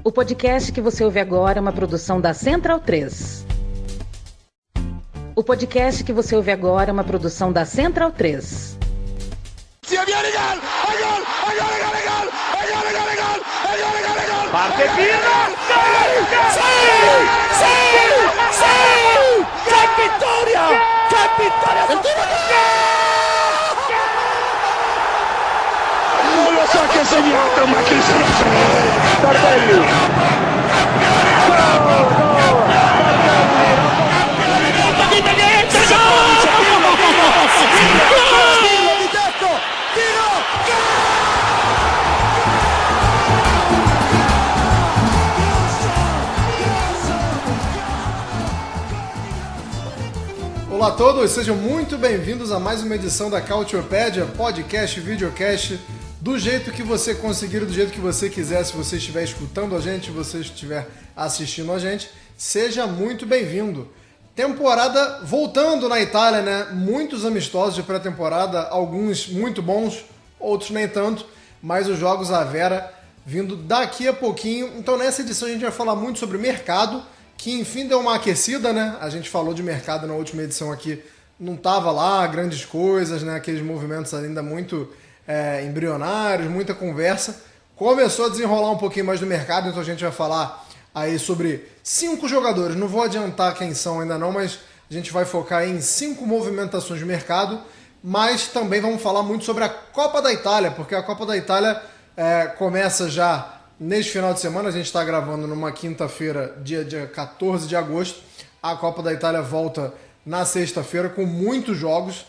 O podcast que você ouve agora é uma produção da Central 3. O podcast que você ouve agora é uma produção da Central 3. Parte Pirlo! ¡Qué vittoria! ¡Qué vittoria! Non lo so che ha segnato, ma chi se lo sa? Tardelli! Olá a todos, sejam muito bem-vindos a mais uma edição da Culturepedia, podcast, videocast, do jeito que você conseguir, do jeito que você quiser, se você estiver escutando a gente, se você estiver assistindo a gente, seja muito bem-vindo. Temporada voltando na Itália, né? Muitos amistosos de pré-temporada, alguns muito bons, outros nem tanto, mas os jogos à Vera vindo daqui a pouquinho. Então nessa edição a gente vai falar muito sobre mercado, que enfim deu uma aquecida, né? A gente falou de mercado na última edição aqui, não tava lá grandes coisas, né? Aqueles movimentos ainda muito embrionários, muita conversa. Começou a desenrolar um pouquinho mais do mercado, então a gente vai falar aí sobre 5 jogadores. Não vou adiantar quem são ainda não, mas a gente vai focar em 5 movimentações de mercado, mas também vamos falar muito sobre a Copa da Itália, porque a Copa da Itália começa já neste final de semana. A gente está gravando numa quinta-feira, dia 14 de agosto. A Copa da Itália volta na sexta-feira com muitos jogos.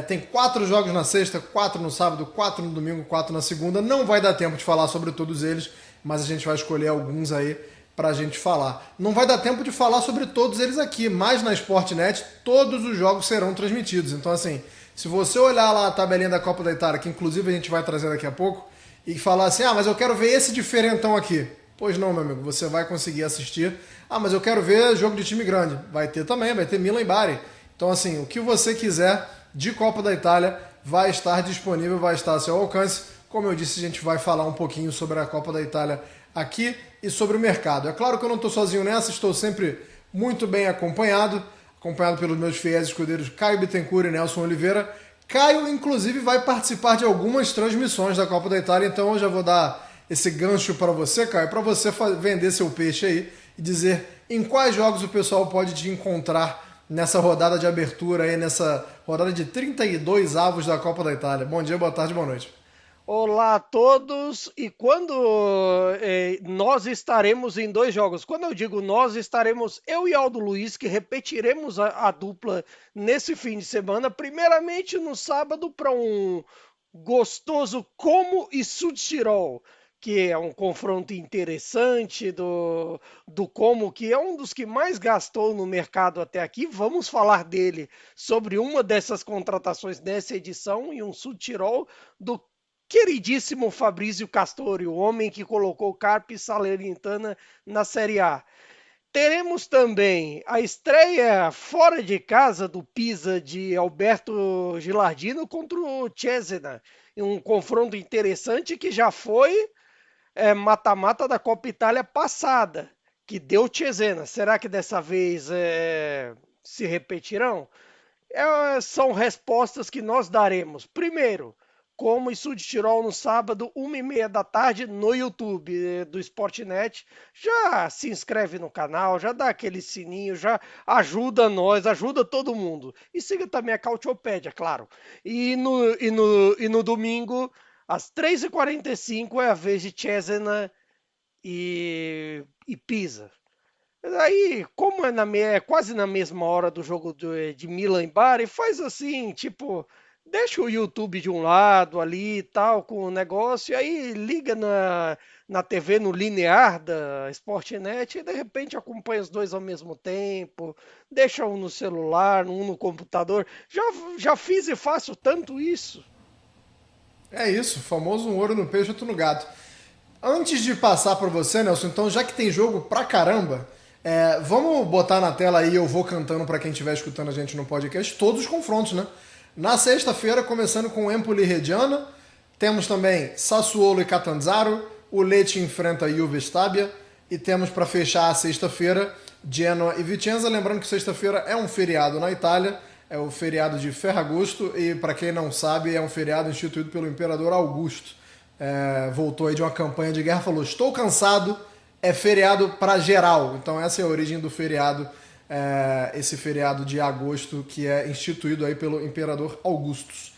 Tem 4 jogos na sexta, 4 no sábado, 4 no domingo, 4 na segunda. Não vai dar tempo de falar sobre todos eles, mas a gente vai escolher alguns aí para a gente falar. Não vai dar tempo de falar sobre todos eles aqui, mas na Sportnet todos os jogos serão transmitidos. Então assim, se você olhar lá a tabelinha da Copa da Itália, que inclusive a gente vai trazer daqui a pouco, e falar assim, mas eu quero ver esse diferentão aqui. Pois não, meu amigo, você vai conseguir assistir. Mas eu quero ver jogo de time grande. Vai ter também, vai ter Milan e Bari. Então assim, o que você quiser de Copa da Itália vai estar disponível, vai estar a seu alcance. Como eu disse, a gente vai falar um pouquinho sobre a Copa da Itália aqui e sobre o mercado. É claro que eu não estou sozinho nessa, estou sempre muito bem acompanhado pelos meus fiéis escudeiros Caio Bittencourt e Nelson Oliveira. Caio, inclusive, vai participar de algumas transmissões da Copa da Itália, então eu já vou dar esse gancho para você, Caio, para você vender seu peixe aí e dizer em quais jogos o pessoal pode te encontrar nessa rodada de abertura aí, nessa rodada de 32 avos da Copa da Itália. Bom dia, boa tarde, boa noite. Olá a todos, e quando nós estaremos em 2 jogos, quando eu digo nós, estaremos eu e Aldo Luiz, que repetiremos a dupla nesse fim de semana, primeiramente no sábado para um gostoso Como e Südtirol, que é um confronto interessante do Como, que é um dos que mais gastou no mercado até aqui. Vamos falar dele, sobre uma dessas contratações dessa edição, e um Südtirol do queridíssimo Fabrício Castori, o homem que colocou Carpi Salernitana na Série A. Teremos também a estreia fora de casa do Pisa de Alberto Gilardino contra o Cesena, um confronto interessante que já foi mata-mata da Copa Itália passada, que deu Cesena. Será que dessa vez se repetirão? São respostas que nós daremos. Primeiro, Como e Südtirol no sábado, 1h30 da tarde, no YouTube do Sportnet. Já se inscreve no canal, já dá aquele sininho, já ajuda nós, ajuda todo mundo. E siga também a Culturepedia, claro. E no domingo, às 3h45, é a vez de Cesena e Pisa. Aí, como é quase na mesma hora do jogo de Milan e Bari, faz assim, tipo, deixa o YouTube de um lado ali e tal, com o negócio, e aí liga na TV no linear da Sportnet e de repente acompanha os dois ao mesmo tempo, deixa um no celular, um no computador. Já fiz e faço tanto isso. É isso, famoso um ouro no peixe, outro no gato. Antes de passar para você, Nelson, então já que tem jogo pra caramba, vamos botar na tela aí, eu vou cantando para quem estiver escutando a gente no podcast, todos os confrontos, né? Na sexta-feira, começando com Empoli e Reggiana, temos também Sassuolo e Catanzaro, o Lecce enfrenta a Juve Stabia, E temos para fechar a sexta-feira, Genoa e Vicenza. Lembrando que sexta-feira é um feriado na Itália, é o feriado de Ferragosto, e para quem não sabe, é um feriado instituído pelo imperador Augusto. Voltou aí de uma campanha de guerra, falou, estou cansado, é feriado para geral. Então essa é a origem do feriado, esse feriado de agosto que é instituído aí pelo imperador Augustus.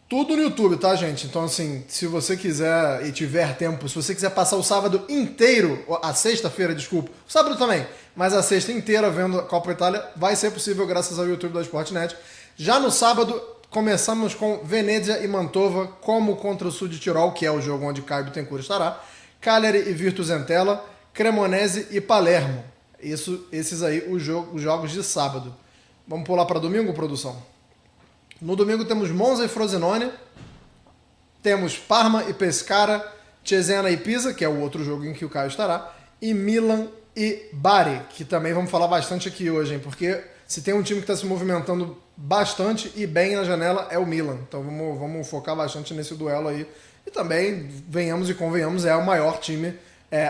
Tudo no YouTube, tá, gente? Então, assim, se você quiser e tiver tempo, se você quiser passar o sábado inteiro, a sexta-feira, desculpa, o sábado também, mas a sexta inteira vendo a Copa Itália, vai ser possível graças ao YouTube da Sportnet. Já no sábado, começamos com Venezia e Mantova, como contra o Sul de Tirol, que é o jogo onde Caio Bittencourt estará, Cagliari e Virtus Entella, Cremonese e Palermo. Esses aí, os jogos de sábado. Vamos pular para domingo, produção? No domingo temos Monza e Frosinone, temos Parma e Pescara, Cesena e Pisa, que é o outro jogo em que o Caio estará, e Milan e Bari, que também vamos falar bastante aqui hoje, hein? Porque se tem um time que está se movimentando bastante e bem na janela é o Milan. Então vamos focar bastante nesse duelo aí. E também, venhamos e convenhamos, é o maior time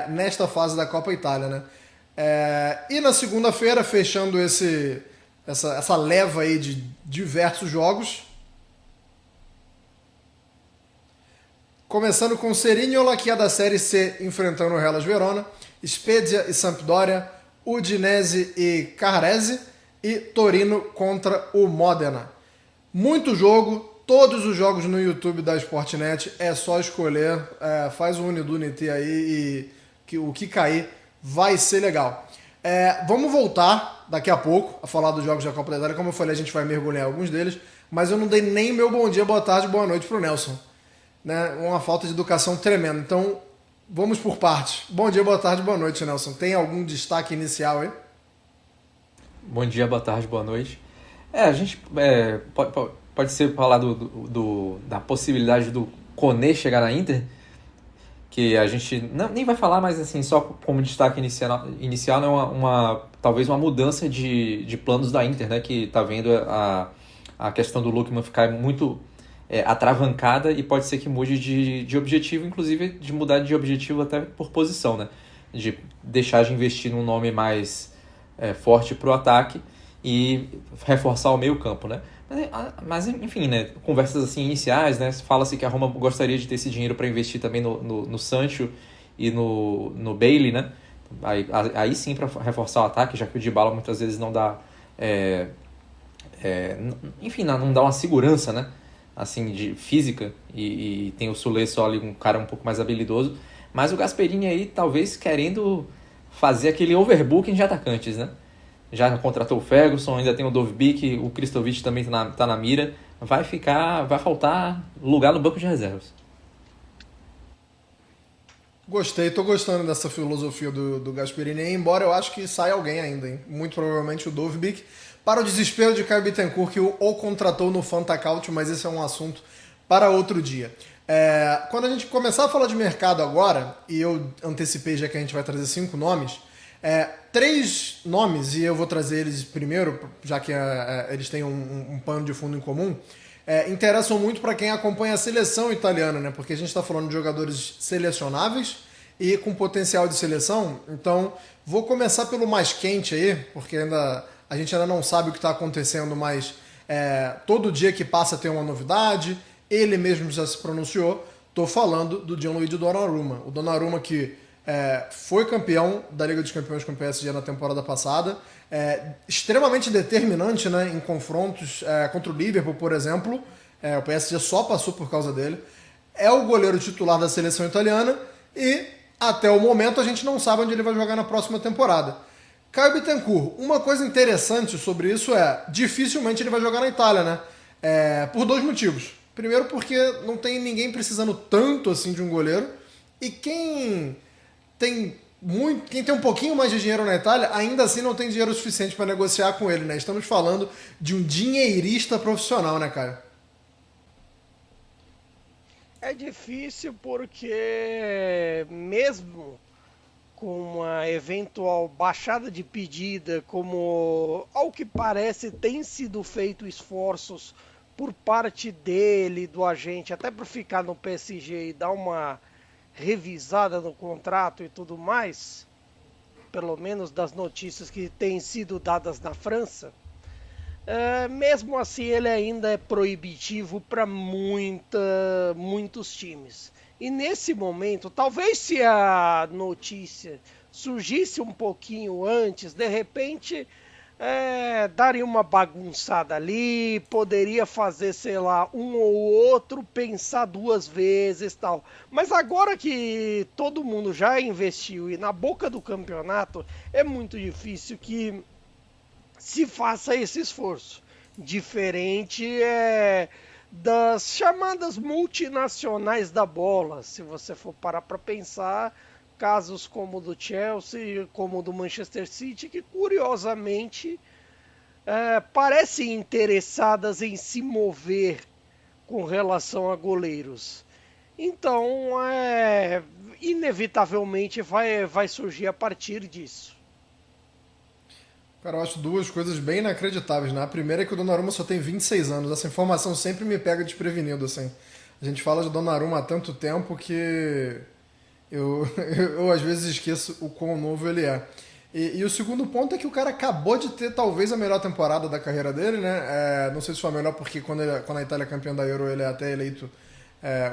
nesta fase da Copa Itália, né? E na segunda-feira, fechando essa leva aí de diversos jogos. Começando com Cerignola, que é da Série C, enfrentando o Hellas Verona, Spezia e Sampdoria, Udinese e Carrese e Torino contra o Modena. Muito jogo, todos os jogos no YouTube da Sportnet, é só escolher, faz o Unidunity aí e o que cair vai ser legal. Vamos voltar daqui a pouco a falar dos jogos da Copa da Itália. Como eu falei, a gente vai mergulhar em alguns deles, mas eu não dei nem meu bom dia, boa tarde, boa noite pro Nelson, né? Uma falta de educação tremenda. Então, vamos por partes. Bom dia, boa tarde, boa noite, Nelson. Tem algum destaque inicial aí? Bom dia, boa tarde, boa noite. A gente pode ser falar da possibilidade do Koné chegar na Inter, que a gente nem vai falar, mas assim, só como destaque inicial, né, talvez uma mudança de planos da Inter, né, que está vendo a questão do Lookman ficar muito atravancada e pode ser que mude de objetivo, inclusive de mudar de objetivo até por posição, né, de deixar de investir num nome mais forte para o ataque e reforçar o meio campo, né. Mas enfim, né, conversas assim iniciais, né, fala-se que a Roma gostaria de ter esse dinheiro para investir também no Sancho e no Bailey, né, aí sim para reforçar o ataque, já que o Dybala muitas vezes não dá, enfim, não dá uma segurança, né, assim, de física, e tem o Soulé só ali, um cara um pouco mais habilidoso, mas o Gasperini aí talvez querendo fazer aquele overbooking de atacantes, né. Já contratou o Ferguson, ainda tem o Dovbyk, o Kristovic também tá na mira. Vai faltar lugar no banco de reservas. Tô gostando dessa filosofia do Gasperini, embora eu acho que sai alguém ainda, hein? Muito provavelmente o Dovbyk, para o desespero de Caio Bittencourt, que o contratou no Fantacaut, mas esse é um assunto para outro dia. Quando a gente começar a falar de mercado agora, e eu antecipei já que a gente vai trazer 5 nomes, 3 nomes, e eu vou trazer eles primeiro, já que eles têm um pano de fundo em comum, interessam muito para quem acompanha a seleção italiana, né? Porque a gente está falando de jogadores selecionáveis e com potencial de seleção. Então, vou começar pelo mais quente aí, porque a gente ainda não sabe o que está acontecendo, mas todo dia que passa tem uma novidade. Ele mesmo já se pronunciou. Estou falando do Gianluigi Donnarumma. O Donnarumma que foi campeão da Liga dos Campeões com o PSG na temporada passada, extremamente determinante, né, em confrontos contra o Liverpool, por exemplo. O PSG só passou por causa dele. É o goleiro titular da seleção italiana e até o momento a gente não sabe onde ele vai jogar na próxima temporada. Caio Bittencourt, uma coisa interessante sobre isso dificilmente ele vai jogar na Itália, né? Por 2 motivos. Primeiro porque não tem ninguém precisando tanto assim de um goleiro, e quem tem um pouquinho mais de dinheiro na Itália, ainda assim não tem dinheiro suficiente para negociar com ele, né? Estamos falando de um dinheirista profissional, né, Caio? É difícil porque mesmo com uma eventual baixada de pedida, como ao que parece tem sido feito esforços por parte dele, do agente, até para ficar no PSG e dar uma revisada no contrato e tudo mais, pelo menos das notícias que têm sido dadas na França, mesmo assim ele ainda é proibitivo para muitos times. E nesse momento, talvez se a notícia surgisse um pouquinho antes, de repente daria uma bagunçada ali, poderia fazer, sei lá, um ou outro pensar duas vezes, tal. Mas agora que todo mundo já investiu e na boca do campeonato, é muito difícil que se faça esse esforço. Diferente das chamadas multinacionais da bola, se você for parar para pensar, casos como o do Chelsea, como o do Manchester City, que curiosamente parecem interessadas em se mover com relação a goleiros. Então, inevitavelmente vai surgir a partir disso. Cara, eu acho duas coisas bem inacreditáveis, né? A primeira é que o Donnarumma só tem 26 anos. Essa informação sempre me pega desprevenido, assim. A gente fala de Donnarumma há tanto tempo que eu às vezes esqueço o quão novo ele é. E o segundo ponto é que o cara acabou de ter talvez a melhor temporada da carreira dele, né? Não sei se foi a melhor porque quando a Itália é campeã da Euro ele é até eleito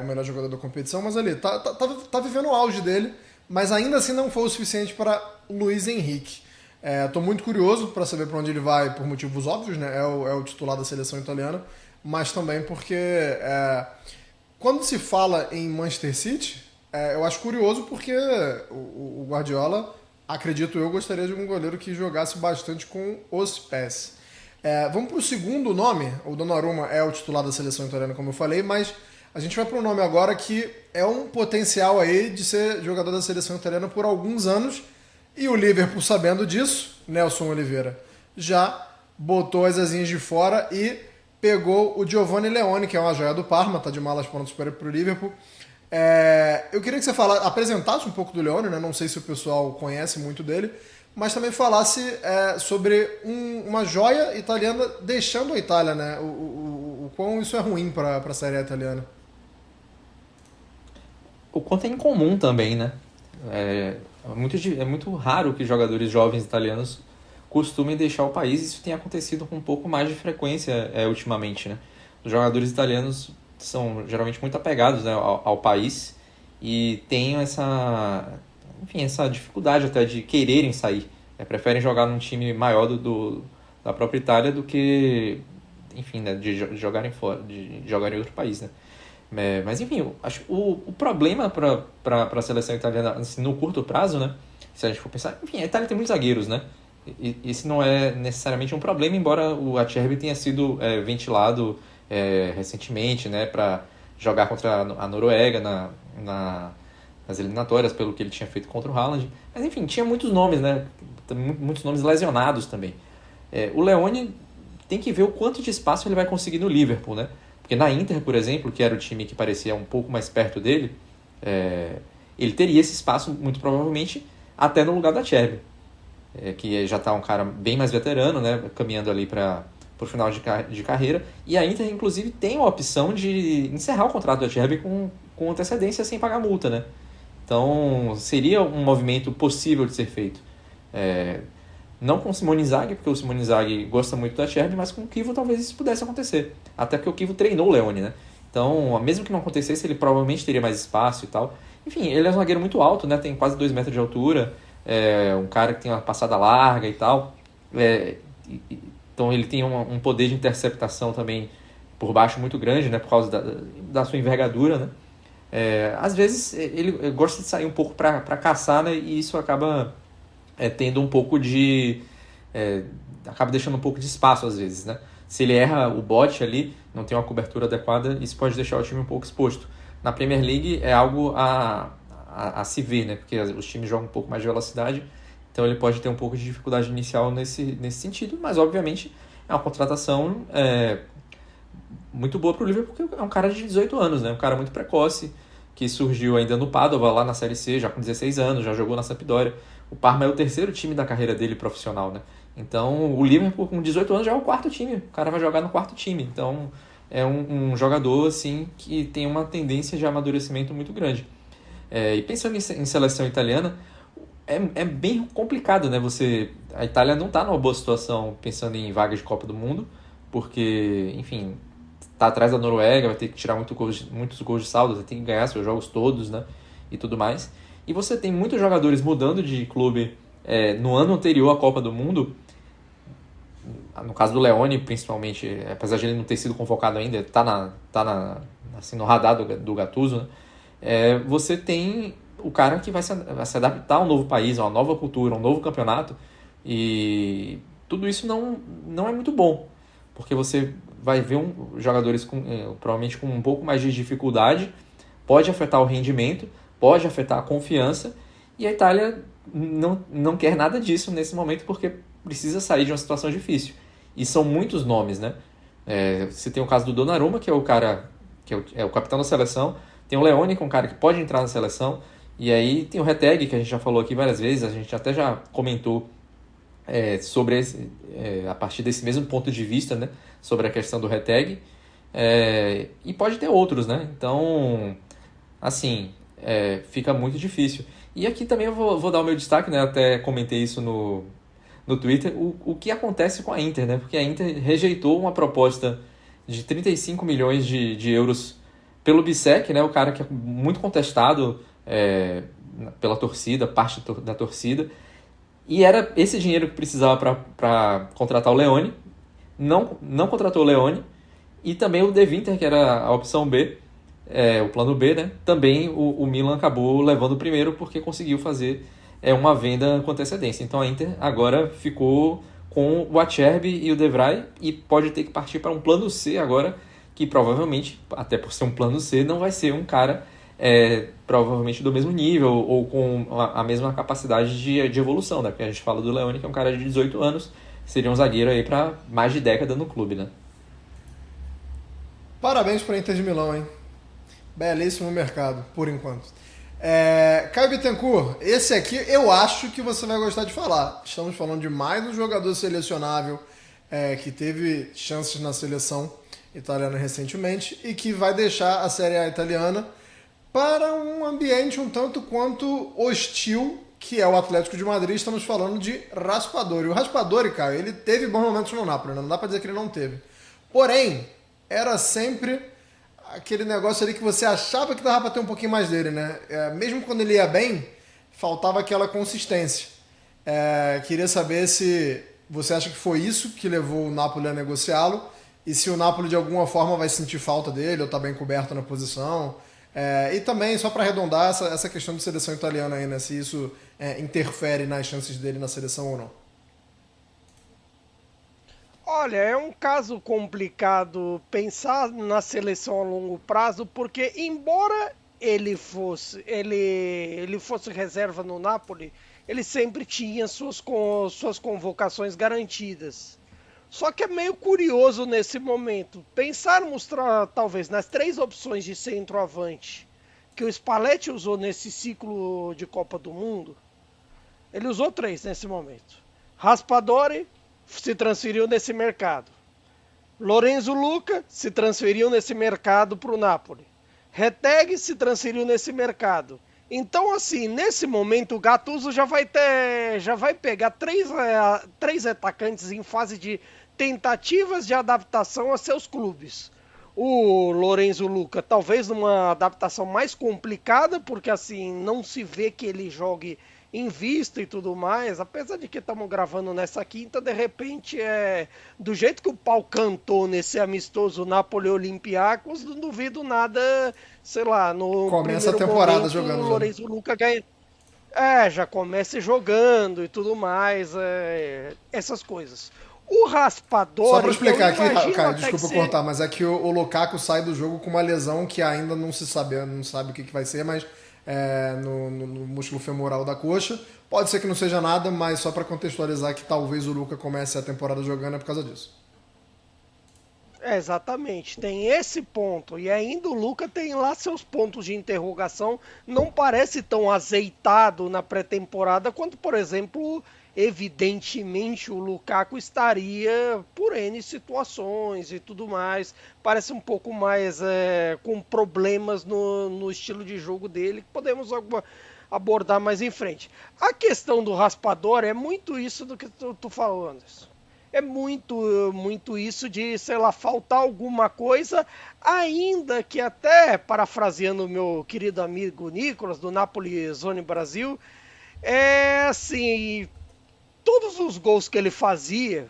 o melhor jogador da competição, mas ali, tá vivendo o auge dele, mas ainda assim não foi o suficiente para Luiz Henrique. Tô muito curioso para saber para onde ele vai por motivos óbvios, né? É o titular da seleção italiana, mas também porque quando se fala em Manchester City, eu acho curioso porque o Guardiola, acredito eu, gostaria de um goleiro que jogasse bastante com os pés. Vamos para o segundo nome. O Donnarumma é o titular da seleção italiana, como eu falei, mas a gente vai para um nome agora que é um potencial aí de ser jogador da seleção italiana por alguns anos. E o Liverpool, sabendo disso, Nelson Oliveira, já botou as asinhas de fora e pegou o Giovanni Leone, que é uma joia do Parma, tá de malas prontas para ir pro Liverpool. Eu queria que você apresentasse um pouco do Leone, né? Não sei se o pessoal conhece muito dele, mas também falasse sobre uma joia italiana deixando a Itália, né? O quão isso é ruim para a Série A italiana. O quanto é incomum também, né? É muito raro que jogadores jovens italianos costumem deixar o país. Isso tem acontecido com um pouco mais de frequência ultimamente, né? Os jogadores italianos são geralmente muito apegados, né, ao país e têm essa dificuldade até de quererem sair. Preferem jogar num time maior da própria Itália do que, enfim, né, de jogarem fora, de jogar em outro país, né? Mas enfim, acho o problema para a seleção italiana assim, no curto prazo, né? Se a gente for pensar, enfim, a Itália tem muitos zagueiros, né? E esse não é necessariamente um problema, embora o Acerbi tenha sido ventilado recentemente, né? Para jogar contra a Noruega nas eliminatórias, pelo que ele tinha feito contra o Haaland. Mas enfim, tinha muitos nomes, né? Muitos nomes lesionados também. O Leone tem que ver o quanto de espaço ele vai conseguir no Liverpool, né? Porque na Inter, por exemplo, que era o time que parecia um pouco mais perto dele, ele teria esse espaço, muito provavelmente, até no lugar da Acerbi, que já está um cara bem mais veterano, né, caminhando ali para o final de carreira. E a Inter, inclusive, tem a opção de encerrar o contrato da Acerbi com antecedência, sem pagar multa, né? Então, seria um movimento possível de ser feito. Não com o Simone Inzaghi, porque o Simone Inzaghi gosta muito da Acerbi, mas com o Chievo talvez isso pudesse acontecer. Até porque o Chievo treinou o Leone, né? Então, mesmo que não acontecesse, ele provavelmente teria mais espaço e tal. Enfim, ele é um zagueiro muito alto, né? Tem quase 2 metros de altura. Um cara que tem uma passada larga e tal. Então, ele tem um poder de interceptação também por baixo muito grande, né? Por causa da sua envergadura, né? Às vezes, ele gosta de sair um pouco para caçar, né? E isso acaba tendo um pouco de... acaba deixando um pouco de espaço às vezes, né? Se ele erra o bote ali, não tem uma cobertura adequada, isso pode deixar o time um pouco exposto. Na Premier League é algo a se ver, né? Porque os times jogam um pouco mais de velocidade, então ele pode ter um pouco de dificuldade inicial nesse sentido, mas obviamente é uma contratação muito boa para o Liverpool, porque é um cara de 18 anos, né? Um cara muito precoce, que surgiu ainda no Padova, lá na Série C, já com 16 anos, já jogou na Sampdoria. O Parma é o terceiro time da carreira dele profissional, né? Então, o Liverpool com 18 anos já é o quarto time. O cara vai jogar no quarto time. Então, é um jogador, assim, que tem uma tendência de amadurecimento muito grande. E pensando em seleção italiana, é bem complicado, né? A Itália não está numa boa situação pensando em vaga de Copa do Mundo, porque, enfim, está atrás da Noruega, vai ter que tirar muitos gols de saldo, vai ter que ganhar seus jogos todos, né? E tudo mais. E você tem muitos jogadores mudando de clube no ano anterior à Copa do Mundo. No caso do Leone, principalmente, apesar de ele não ter sido convocado ainda, tá assim, no radar do Gattuso, né? Você tem o cara que vai se adaptar a um novo país, a uma nova cultura, a um novo campeonato, e tudo isso não é muito bom, porque você vai ver jogadores provavelmente com um pouco mais de dificuldade, pode afetar o rendimento, pode afetar a confiança, e a Itália não quer nada disso nesse momento, porque precisa sair de uma situação difícil. E são muitos nomes, né? Você tem o caso do Donnarumma, que é o cara que é o capitão da seleção, tem o Leone, que é um cara que pode entrar na seleção, e aí tem o Retegui, que a gente já falou aqui várias vezes, a gente até já comentou sobre a partir desse mesmo ponto de vista, né? Sobre a questão do Retegui, e pode ter outros, né? Então, assim, fica muito difícil. E aqui também eu vou dar o meu destaque, né? Até comentei isso no Twitter, o que acontece com a Inter, né? Porque a Inter rejeitou uma proposta de 35 milhões de euros pelo Bissek, né? O cara que é muito contestado pela torcida, parte da torcida, e era esse dinheiro que precisava para contratar o Leone. Não contratou o Leone, e também o De Winter, que era a opção B, o plano B, né? Também o Milan acabou levando o primeiro porque conseguiu fazer uma venda com antecedência. Então a Inter agora ficou com o Acerbi e o De Vrij, e pode ter que partir para um plano C agora, que provavelmente, até por ser um plano C, não vai ser um cara provavelmente do mesmo nível ou com a mesma capacidade de evolução, né? Porque a gente fala do Leone, que é um cara de 18 anos, seria um zagueiro aí para mais de década no clube, né? Parabéns para a Inter de Milão, hein? Belíssimo mercado, por enquanto. Caio Bittencourt, esse aqui eu acho que você vai gostar de falar. Estamos falando de mais um jogador selecionável que teve chances na seleção italiana recentemente e que vai deixar a Série A italiana para um ambiente um tanto quanto hostil, que é o Atlético de Madrid. Estamos falando de Raspadori. O Raspadori, Caio, ele teve bons momentos no Napoli, não dá para dizer que ele não teve. Porém, era sempre aquele negócio ali que você achava que dava para ter um pouquinho mais dele, né? Mesmo quando ele ia bem, faltava aquela consistência. Queria saber se você acha que foi isso que levou o Napoli a negociá-lo e se o Napoli de alguma forma vai sentir falta dele ou está bem coberto na posição. E também, só para arredondar, essa questão de seleção italiana aí, né? Se isso interfere nas chances dele na seleção ou não. Olha, é um caso complicado pensar na seleção a longo prazo, porque embora ele fosse reserva no Napoli, ele sempre tinha suas convocações garantidas. Só que é meio curioso nesse momento pensarmos talvez nas 3 opções de centroavante que o Spalletti usou nesse ciclo de Copa do Mundo. Ele usou 3 nesse momento. Raspadori se transferiu nesse mercado. Lorenzo Luca se transferiu nesse mercado para o Napoli. Retegui se transferiu nesse mercado. Então, assim, nesse momento o Gattuso já vai pegar três atacantes em fase de tentativas de adaptação a seus clubes. O Lorenzo Luca, talvez numa adaptação mais complicada, porque assim, não se vê que ele jogue em vista e tudo mais, apesar de que estamos gravando nessa quinta, de repente do jeito que o pau cantou nesse amistoso Napoli-Olympiacos, não duvido nada, sei lá, no começa a temporada momento, jogando. O Lorenzo Luca ganha. Já começa jogando e tudo mais, essas coisas. O Raspadori... Só para explicar aqui, cara, desculpa cortar, mas é que o Lukaku sai do jogo com uma lesão que ainda não se sabe, não sabe o que vai ser, mas no músculo femoral da coxa. Pode ser que não seja nada, mas só para contextualizar que talvez o Luka comece a temporada jogando é por causa disso. Exatamente, tem esse ponto, e ainda o Luka tem lá seus pontos de interrogação, não parece tão azeitado na pré-temporada quanto, por exemplo, evidentemente o Lukaku estaria por N situações e tudo mais. Parece um pouco mais com problemas no estilo de jogo dele, que podemos abordar mais em frente. A questão do Raspador é muito isso do que tu falou, Anderson. É muito isso de, sei lá, faltar alguma coisa, ainda que até, parafraseando o meu querido amigo Nicolas, do Napoli Zone Brasil, assim, todos os gols que ele fazia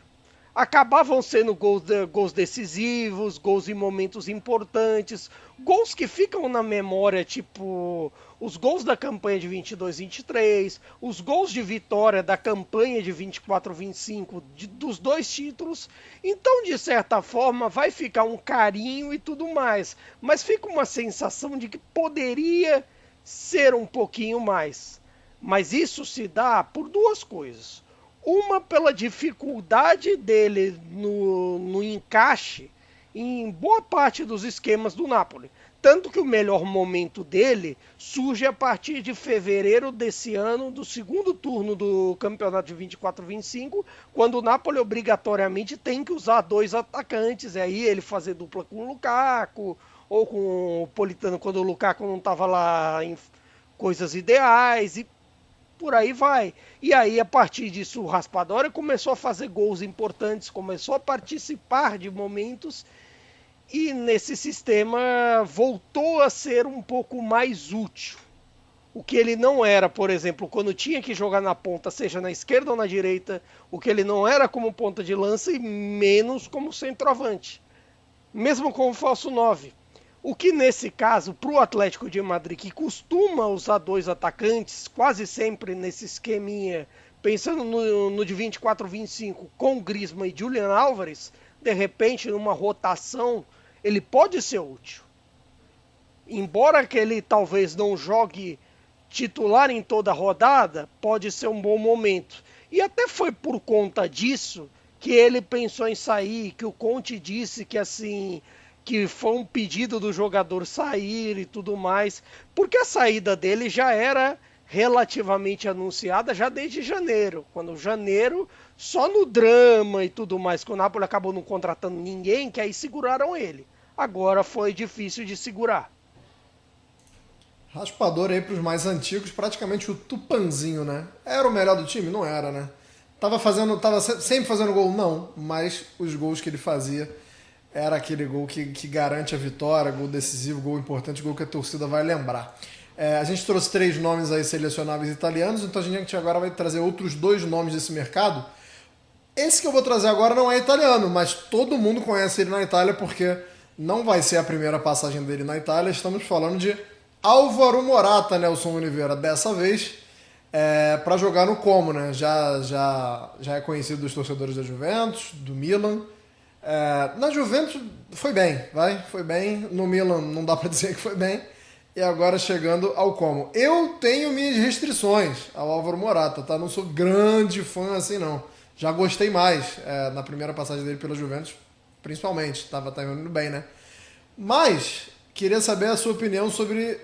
acabavam sendo gols decisivos, gols em momentos importantes, gols que ficam na memória, tipo os gols da campanha de 22-23, os gols de vitória da campanha de 24-25, dos dois títulos. Então, de certa forma, vai ficar um carinho e tudo mais, mas fica uma sensação de que poderia ser um pouquinho mais. Mas isso se dá por duas coisas. Uma, pela dificuldade dele no encaixe em boa parte dos esquemas do Napoli. Tanto que o melhor momento dele surge a partir de fevereiro desse ano, do segundo turno do campeonato de 24-25, quando o Napoli obrigatoriamente tem que usar dois atacantes, e aí ele fazer dupla com o Lukaku, ou com o Politano quando o Lukaku não estava lá em coisas ideais, e por aí vai. E aí, a partir disso, o Raspadori começou a fazer gols importantes, começou a participar de momentos, e nesse sistema voltou a ser um pouco mais útil. O que ele não era, por exemplo, quando tinha que jogar na ponta, seja na esquerda ou na direita, o que ele não era como ponta de lança e menos como centroavante. Mesmo como falso 9. O que nesse caso, para o Atlético de Madrid, que costuma usar dois atacantes, quase sempre nesse esqueminha, pensando no de 24-25 com Griezmann e Julian Álvares, de repente numa rotação, ele pode ser útil. Embora que ele talvez não jogue titular em toda a rodada, pode ser um bom momento. E até foi por conta disso que ele pensou em sair, que o Conte disse que assim, que foi um pedido do jogador sair e tudo mais, porque a saída dele já era relativamente anunciada já desde janeiro, quando janeiro, só no drama e tudo mais, que o Napoli acabou não contratando ninguém, que aí seguraram ele. Agora foi difícil de segurar. Raspador aí pros mais antigos, praticamente o Tupanzinho, né? Era o melhor do time? Não era, né? Tava sempre fazendo gol? Não, mas os gols que ele fazia era aquele gol que garante a vitória, gol decisivo, gol importante, gol que a torcida vai lembrar. A gente trouxe 3 nomes aí selecionáveis italianos, então a gente agora vai trazer outros 2 nomes desse mercado. Esse que eu vou trazer agora não é italiano, mas todo mundo conhece ele na Itália, porque não vai ser a primeira passagem dele na Itália. Estamos falando de Álvaro Morata, Nelson Oliveira, dessa vez para jogar no Como, né? Já é conhecido dos torcedores da Juventus, do Milan. Na Juventus foi bem, foi bem. No Milan não dá para dizer que foi bem. E agora chegando ao Como. Eu tenho minhas restrições ao Álvaro Morata, tá? Não sou grande fã assim, não. Já gostei mais na primeira passagem dele pela Juventus, principalmente. Estava indo bem, né? Mas queria saber a sua opinião sobre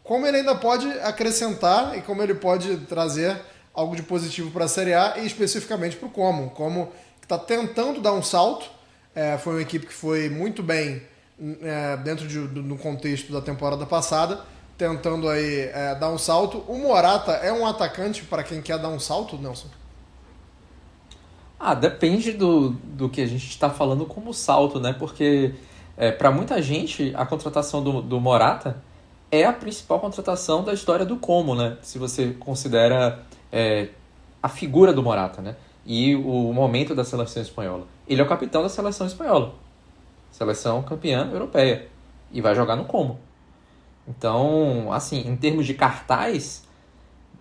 como ele ainda pode acrescentar e como ele pode trazer algo de positivo para a Série A e especificamente para o Como. O Como que está tentando dar um salto. Foi uma equipe que foi muito bem dentro do contexto da temporada passada, tentando aí dar um salto. O Morata é um atacante para quem quer dar um salto, Nelson? Depende do que a gente está falando como salto, né? Porque para muita gente a contratação do Morata é a principal contratação da história do Como, né? Se você considera a figura do Morata, né? E o momento da seleção espanhola. Ele é o capitão da seleção espanhola. Seleção campeã europeia. E vai jogar no Como. Então, assim, em termos de cartaz,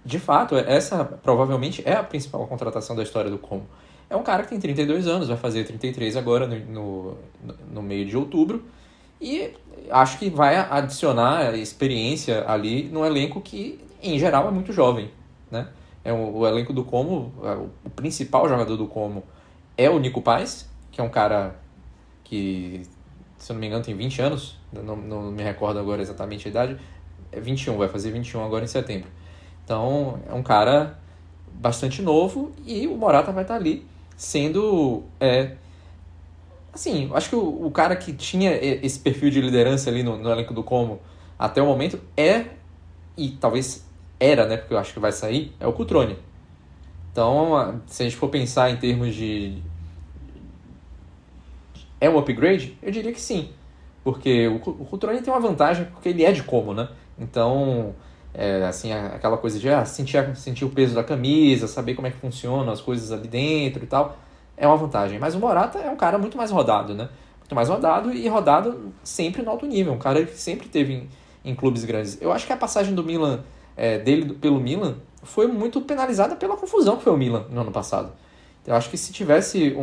de fato, essa provavelmente é a principal contratação da história do Como. É um cara que tem 32 anos, vai fazer 33 agora no meio de outubro. E acho que vai adicionar experiência ali no elenco que, em geral, é muito jovem, né? O elenco do Como, o principal jogador do Como é o Nico Paz, que é um cara que, se eu não me engano, tem 20 anos, não me recordo agora exatamente a idade, 21, vai fazer 21 agora em setembro. Então, é um cara bastante novo, e o Morata vai estar ali sendo... assim, acho que o cara que tinha esse perfil de liderança ali no elenco do Como até o momento e talvez era, né, porque eu acho que vai sair, é o Cutrone. Então, se a gente for pensar em termos de... É um upgrade? Eu diria que sim. Porque o Cutrone tem uma vantagem, porque ele é de Como, né? Então, assim, aquela coisa de sentir o peso da camisa, saber como é que funcionam as coisas ali dentro e tal, é uma vantagem. Mas o Morata é um cara muito mais rodado, né? Muito mais rodado e rodado sempre no alto nível. Um cara que sempre teve em clubes grandes. Eu acho que a passagem do Milan, dele pelo Milan, foi muito penalizada pela confusão que foi o Milan no ano passado. Eu acho que se tivesse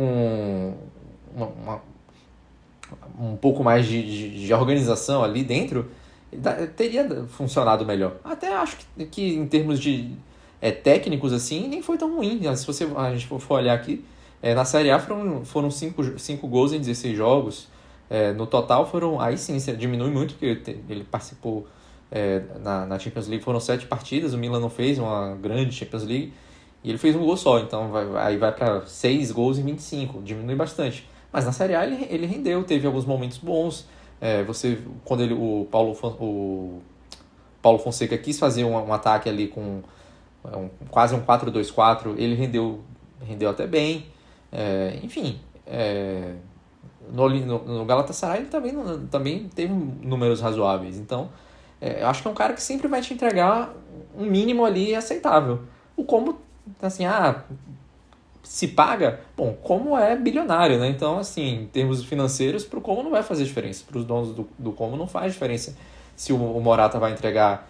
um pouco mais de organização ali dentro, teria funcionado melhor. Até acho que em termos de técnicos, assim, nem foi tão ruim. Se a gente for olhar aqui, na Série A foram 5 gols em 16 jogos. No total foram... Aí sim, diminui muito, porque ele participou na Champions League. Foram 7 partidas, o Milan não fez uma grande Champions League. E ele fez um gol só, então aí vai para 6 gols em 25, diminui bastante. Mas na Série A ele rendeu, teve alguns momentos bons. Quando o Paulo Fonseca quis fazer um ataque ali com quase um 4-2-4, ele rendeu até bem. Enfim, no Galatasaray ele também teve números razoáveis. Então, eu acho que é um cara que sempre vai te entregar um mínimo ali aceitável. O Como, assim, se paga, bom, Como é bilionário, né? Então, assim, em termos financeiros, pro Como não vai fazer diferença. Para os donos do Como não faz diferença se o Morata vai entregar,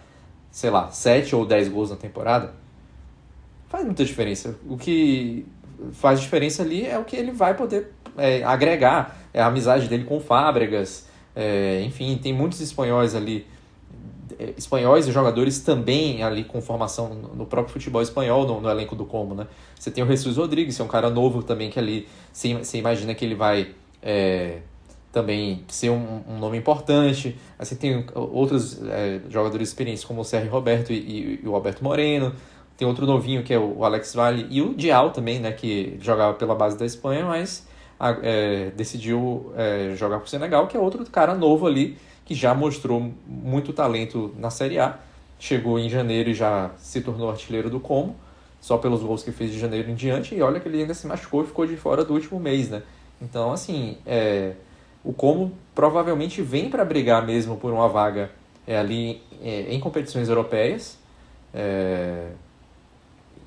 sei lá, 7 ou 10 gols na temporada. Faz muita diferença. O que faz diferença ali é o que ele vai poder agregar. A amizade dele com o Fábregas. Enfim, tem muitos espanhóis ali. Espanhóis e jogadores também ali com formação no próprio futebol espanhol, no elenco do Como, né? Você tem o Jesus Rodrigues, que é um cara novo também, que ali você imagina que ele vai também ser um nome importante. Aí você tem outros jogadores experientes, como o Sérgio Roberto e o Alberto Moreno. Tem outro novinho, que é o Alex Valle, e o Dial também, né, que jogava pela base da Espanha, mas decidiu jogar pro Senegal, que é outro cara novo ali, que já mostrou muito talento na Série A. Chegou em janeiro e já se tornou artilheiro do Como, só pelos gols que fez de janeiro em diante, e olha que ele ainda se machucou e ficou de fora do último mês, né? Então, assim, o Como provavelmente vem para brigar mesmo por uma vaga ali em competições europeias,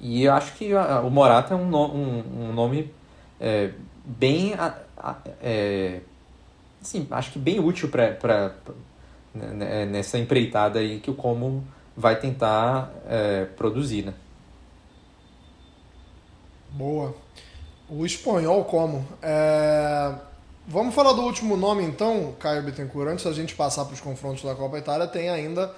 e eu acho que o Morata é um nome bem... Sim, acho que bem útil nessa empreitada aí que o Como vai tentar produzir, né? Boa. O espanhol Como. Vamos falar do último nome então, Caio Bittencourt. Antes da gente passar para os confrontos da Copa Itália, tem ainda...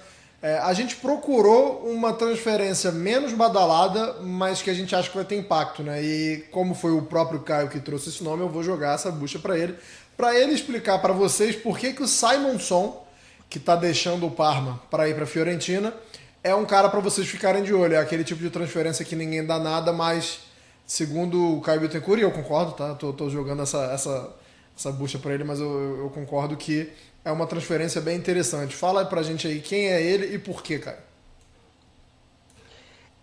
a gente procurou uma transferência menos badalada, mas que a gente acha que vai ter impacto, né? E como foi o próprio Caio que trouxe esse nome, eu vou jogar essa bucha para ele explicar para vocês por que o Simonson, que está deixando o Parma para ir para a Fiorentina, é um cara para vocês ficarem de olho. É aquele tipo de transferência que ninguém dá nada, mas segundo o Caio Bittencourt, e eu concordo, tá? Tô jogando essa bucha para ele, mas eu concordo que é uma transferência bem interessante. Fala aí pra gente aí quem é ele e por quê, Caio.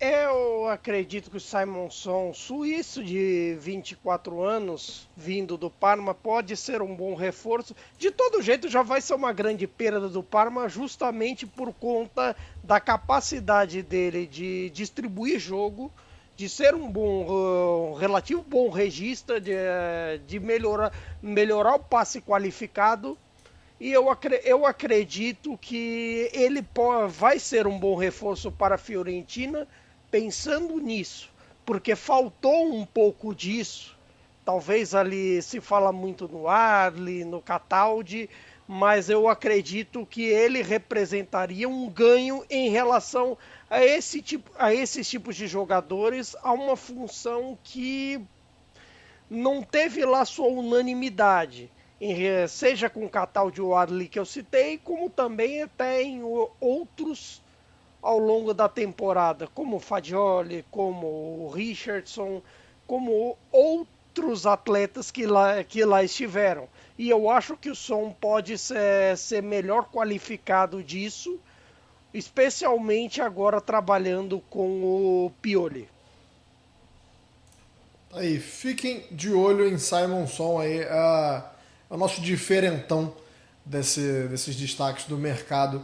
Eu acredito que o Simonson, suíço de 24 anos, vindo do Parma, pode ser um bom reforço. De todo jeito, já vai ser uma grande perda do Parma, justamente por conta da capacidade dele de distribuir jogo, de ser um relativo bom regista, de melhorar o passe qualificado. E eu acredito que ele vai ser um bom reforço para a Fiorentina, pensando nisso, porque faltou um pouco disso. Talvez ali se fala muito no Arli, no Cataldi, mas eu acredito que ele representaria um ganho em relação a esses tipos de jogadores, a uma função que não teve lá sua unanimidade. Seja com o Cataldi ou Arli que eu citei, como também até em outros ao longo da temporada, como o Fagioli, como o Richardson, como outros atletas que lá estiveram. E eu acho que o Son pode ser melhor qualificado disso, especialmente agora trabalhando com o Pioli. Aí, fiquem de olho em Simon Son aí, é o nosso diferentão desses destaques do mercado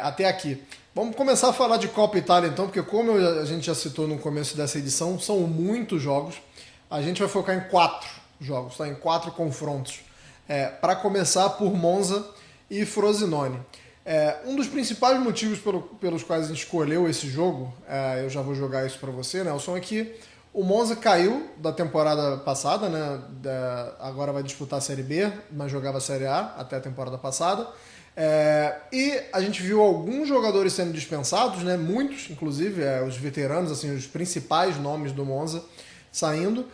até aqui. Vamos começar a falar de Copa Itália então, porque como a gente já citou no começo dessa edição, são muitos jogos. A gente vai focar em 4 jogos, tá? Em 4 confrontos. Para começar por Monza e Frosinone. Um dos principais motivos pelos quais a gente escolheu esse jogo, eu já vou jogar isso para você, Nelson, é que o Monza caiu da temporada passada, né? Agora vai disputar a Série B, mas jogava a Série A até a temporada passada. E a gente viu alguns jogadores sendo dispensados, né? Muitos, inclusive, os veteranos, assim, os principais nomes do Monza saindo.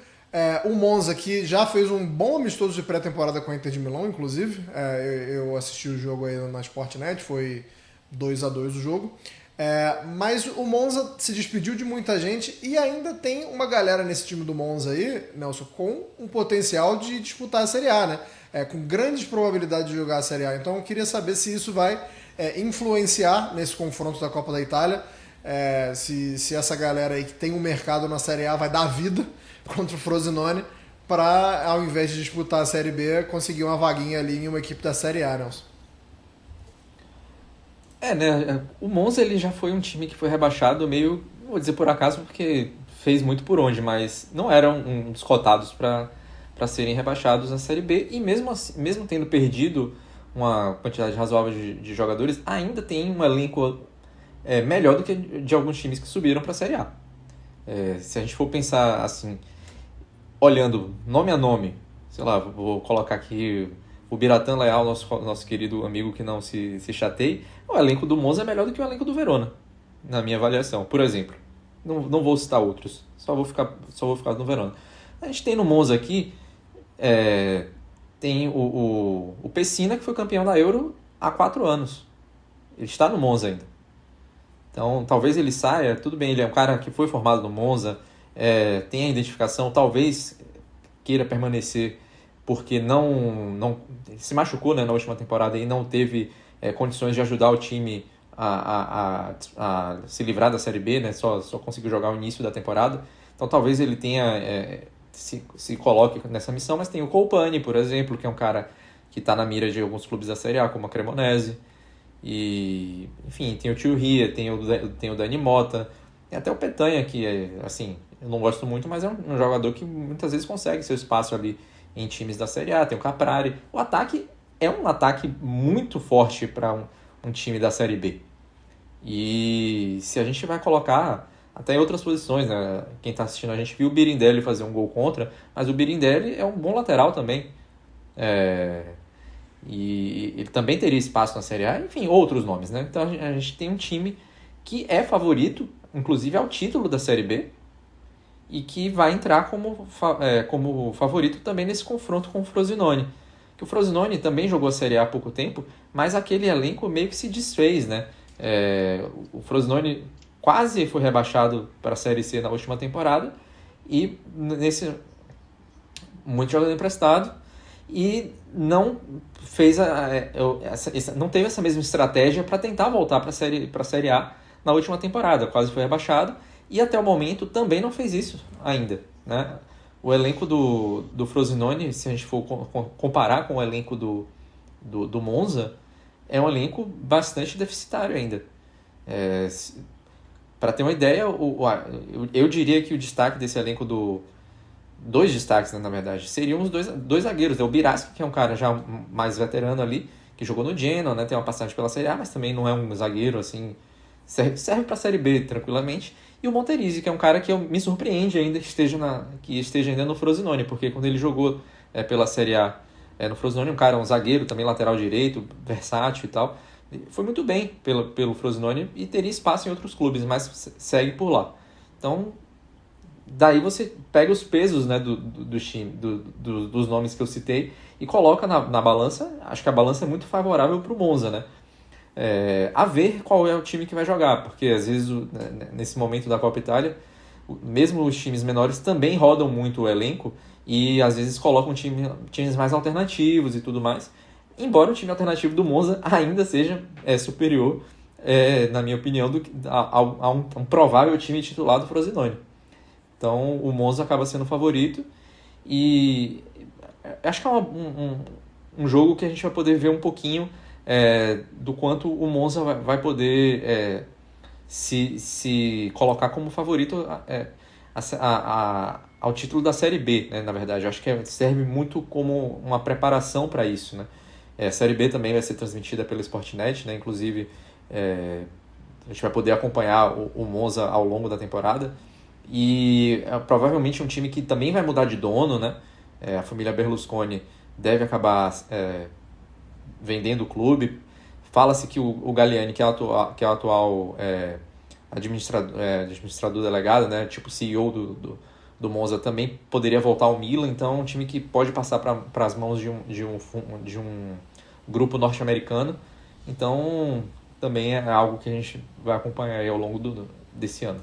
O Monza, que já fez um bom amistoso de pré-temporada com a Inter de Milão, inclusive. Eu assisti o jogo aí na Sportnet, foi 2-2 o jogo. Mas o Monza se despediu de muita gente e ainda tem uma galera nesse time do Monza aí, Nelson, com um potencial de disputar a Série A, né? Com grandes probabilidades de jogar a Série A. Então eu queria saber se isso vai influenciar nesse confronto da Copa da Itália, se essa galera aí que tem um mercado na Série A vai dar vida contra o Frosinone para, ao invés de disputar a Série B, conseguir uma vaguinha ali em uma equipe da Série A, Nelson. Né? O Monza ele já foi um time que foi rebaixado meio, não vou dizer por acaso, porque fez muito por onde, mas não eram um dos cotados para serem rebaixados na Série B. E mesmo assim, mesmo tendo perdido uma quantidade razoável de jogadores, ainda tem um elenco melhor do que de alguns times que subiram para a Série A. Se a gente for pensar assim, olhando nome a nome, sei lá, vou colocar aqui o Biratan Leal, nosso querido amigo que não se chateie, o elenco do Monza é melhor do que o elenco do Verona, na minha avaliação. Por exemplo, não vou citar outros, só vou ficar no Verona. A gente tem no Monza aqui, tem o Pessina, que foi campeão da Euro há 4 anos. Ele está no Monza ainda. Então, talvez ele saia, tudo bem, ele é um cara que foi formado no Monza, tem a identificação, talvez queira permanecer porque não se machucou, né, na última temporada e não teve condições de ajudar o time a se livrar da Série B, né, só conseguiu jogar o início da temporada. Então talvez ele tenha se coloque nessa missão, mas tem o Colpani, por exemplo, que é um cara que está na mira de alguns clubes da Série A, como a Cremonese. E, enfim, tem o Tio Ria, tem o Dani Mota, tem até o Petanha, que assim, eu não gosto muito, mas é um jogador que muitas vezes consegue seu espaço ali em times da Série A. Tem o Caprari. O ataque é um ataque muito forte para um time da Série B. E se a gente vai colocar até em outras posições, né? Quem está assistindo, a gente viu o Birindelli fazer um gol contra, mas o Birindelli é um bom lateral também. E ele também teria espaço na Série A, enfim, outros nomes, né? Então a gente tem um time que é favorito, inclusive ao título da Série B, e que vai entrar como favorito também nesse confronto com o Frosinone. Que o Frosinone também jogou a Série A há pouco tempo, mas aquele elenco meio que se desfez, né? O Frosinone quase foi rebaixado para a Série C na última temporada, e muito jogador emprestado, e não fez não teve essa mesma estratégia para tentar voltar para a Série A na última temporada, quase foi rebaixado, e até o momento também não fez isso ainda, né? O elenco do Frosinone, se a gente for comparar com o elenco do Monza, é um elenco bastante deficitário ainda. Para ter uma ideia, eu diria que o destaque desse elenco dois destaques, né, na verdade, seriam os dois zagueiros. O Biraschi, que é um cara já mais veterano ali, que jogou no Genoa, né, tem uma passagem pela Série A, mas também não é um zagueiro assim, serve para a Série B tranquilamente. E o Monterizzi, que é um cara que me surpreende ainda que esteja ainda no Frosinone, porque quando ele jogou pela Série A no Frosinone, um zagueiro, também lateral direito, versátil e tal, foi muito bem pelo Frosinone e teria espaço em outros clubes, mas segue por lá. Então, daí você pega os pesos, né, do time, dos nomes que eu citei e coloca na balança. Acho que a balança é muito favorável para o Monza, né? a ver qual é o time que vai jogar, porque às vezes nesse momento da Copa Itália, mesmo os times menores também rodam muito o elenco e às vezes colocam times mais alternativos e tudo mais, embora o time alternativo do Monza ainda seja superior, na minha opinião, a um provável time titular do Frosinone. Então o Monza acaba sendo o favorito e acho que é um jogo que a gente vai poder ver um pouquinho do quanto o Monza vai poder se colocar como favorito ao título da Série B, né, na verdade. Eu acho que serve muito como uma preparação para isso, né? A Série B também vai ser transmitida pela Sportnet, né? Inclusive, a gente vai poder acompanhar o Monza ao longo da temporada. E provavelmente um time que também vai mudar de dono, né? A família Berlusconi deve acabar vendendo o clube. Fala-se que o Galliani, que é o atual administrador delegado, né, tipo CEO do Monza, também poderia voltar ao Milan. Então é um time que pode passar para as mãos de um grupo norte-americano. Então também é algo que a gente vai acompanhar aí ao longo desse ano.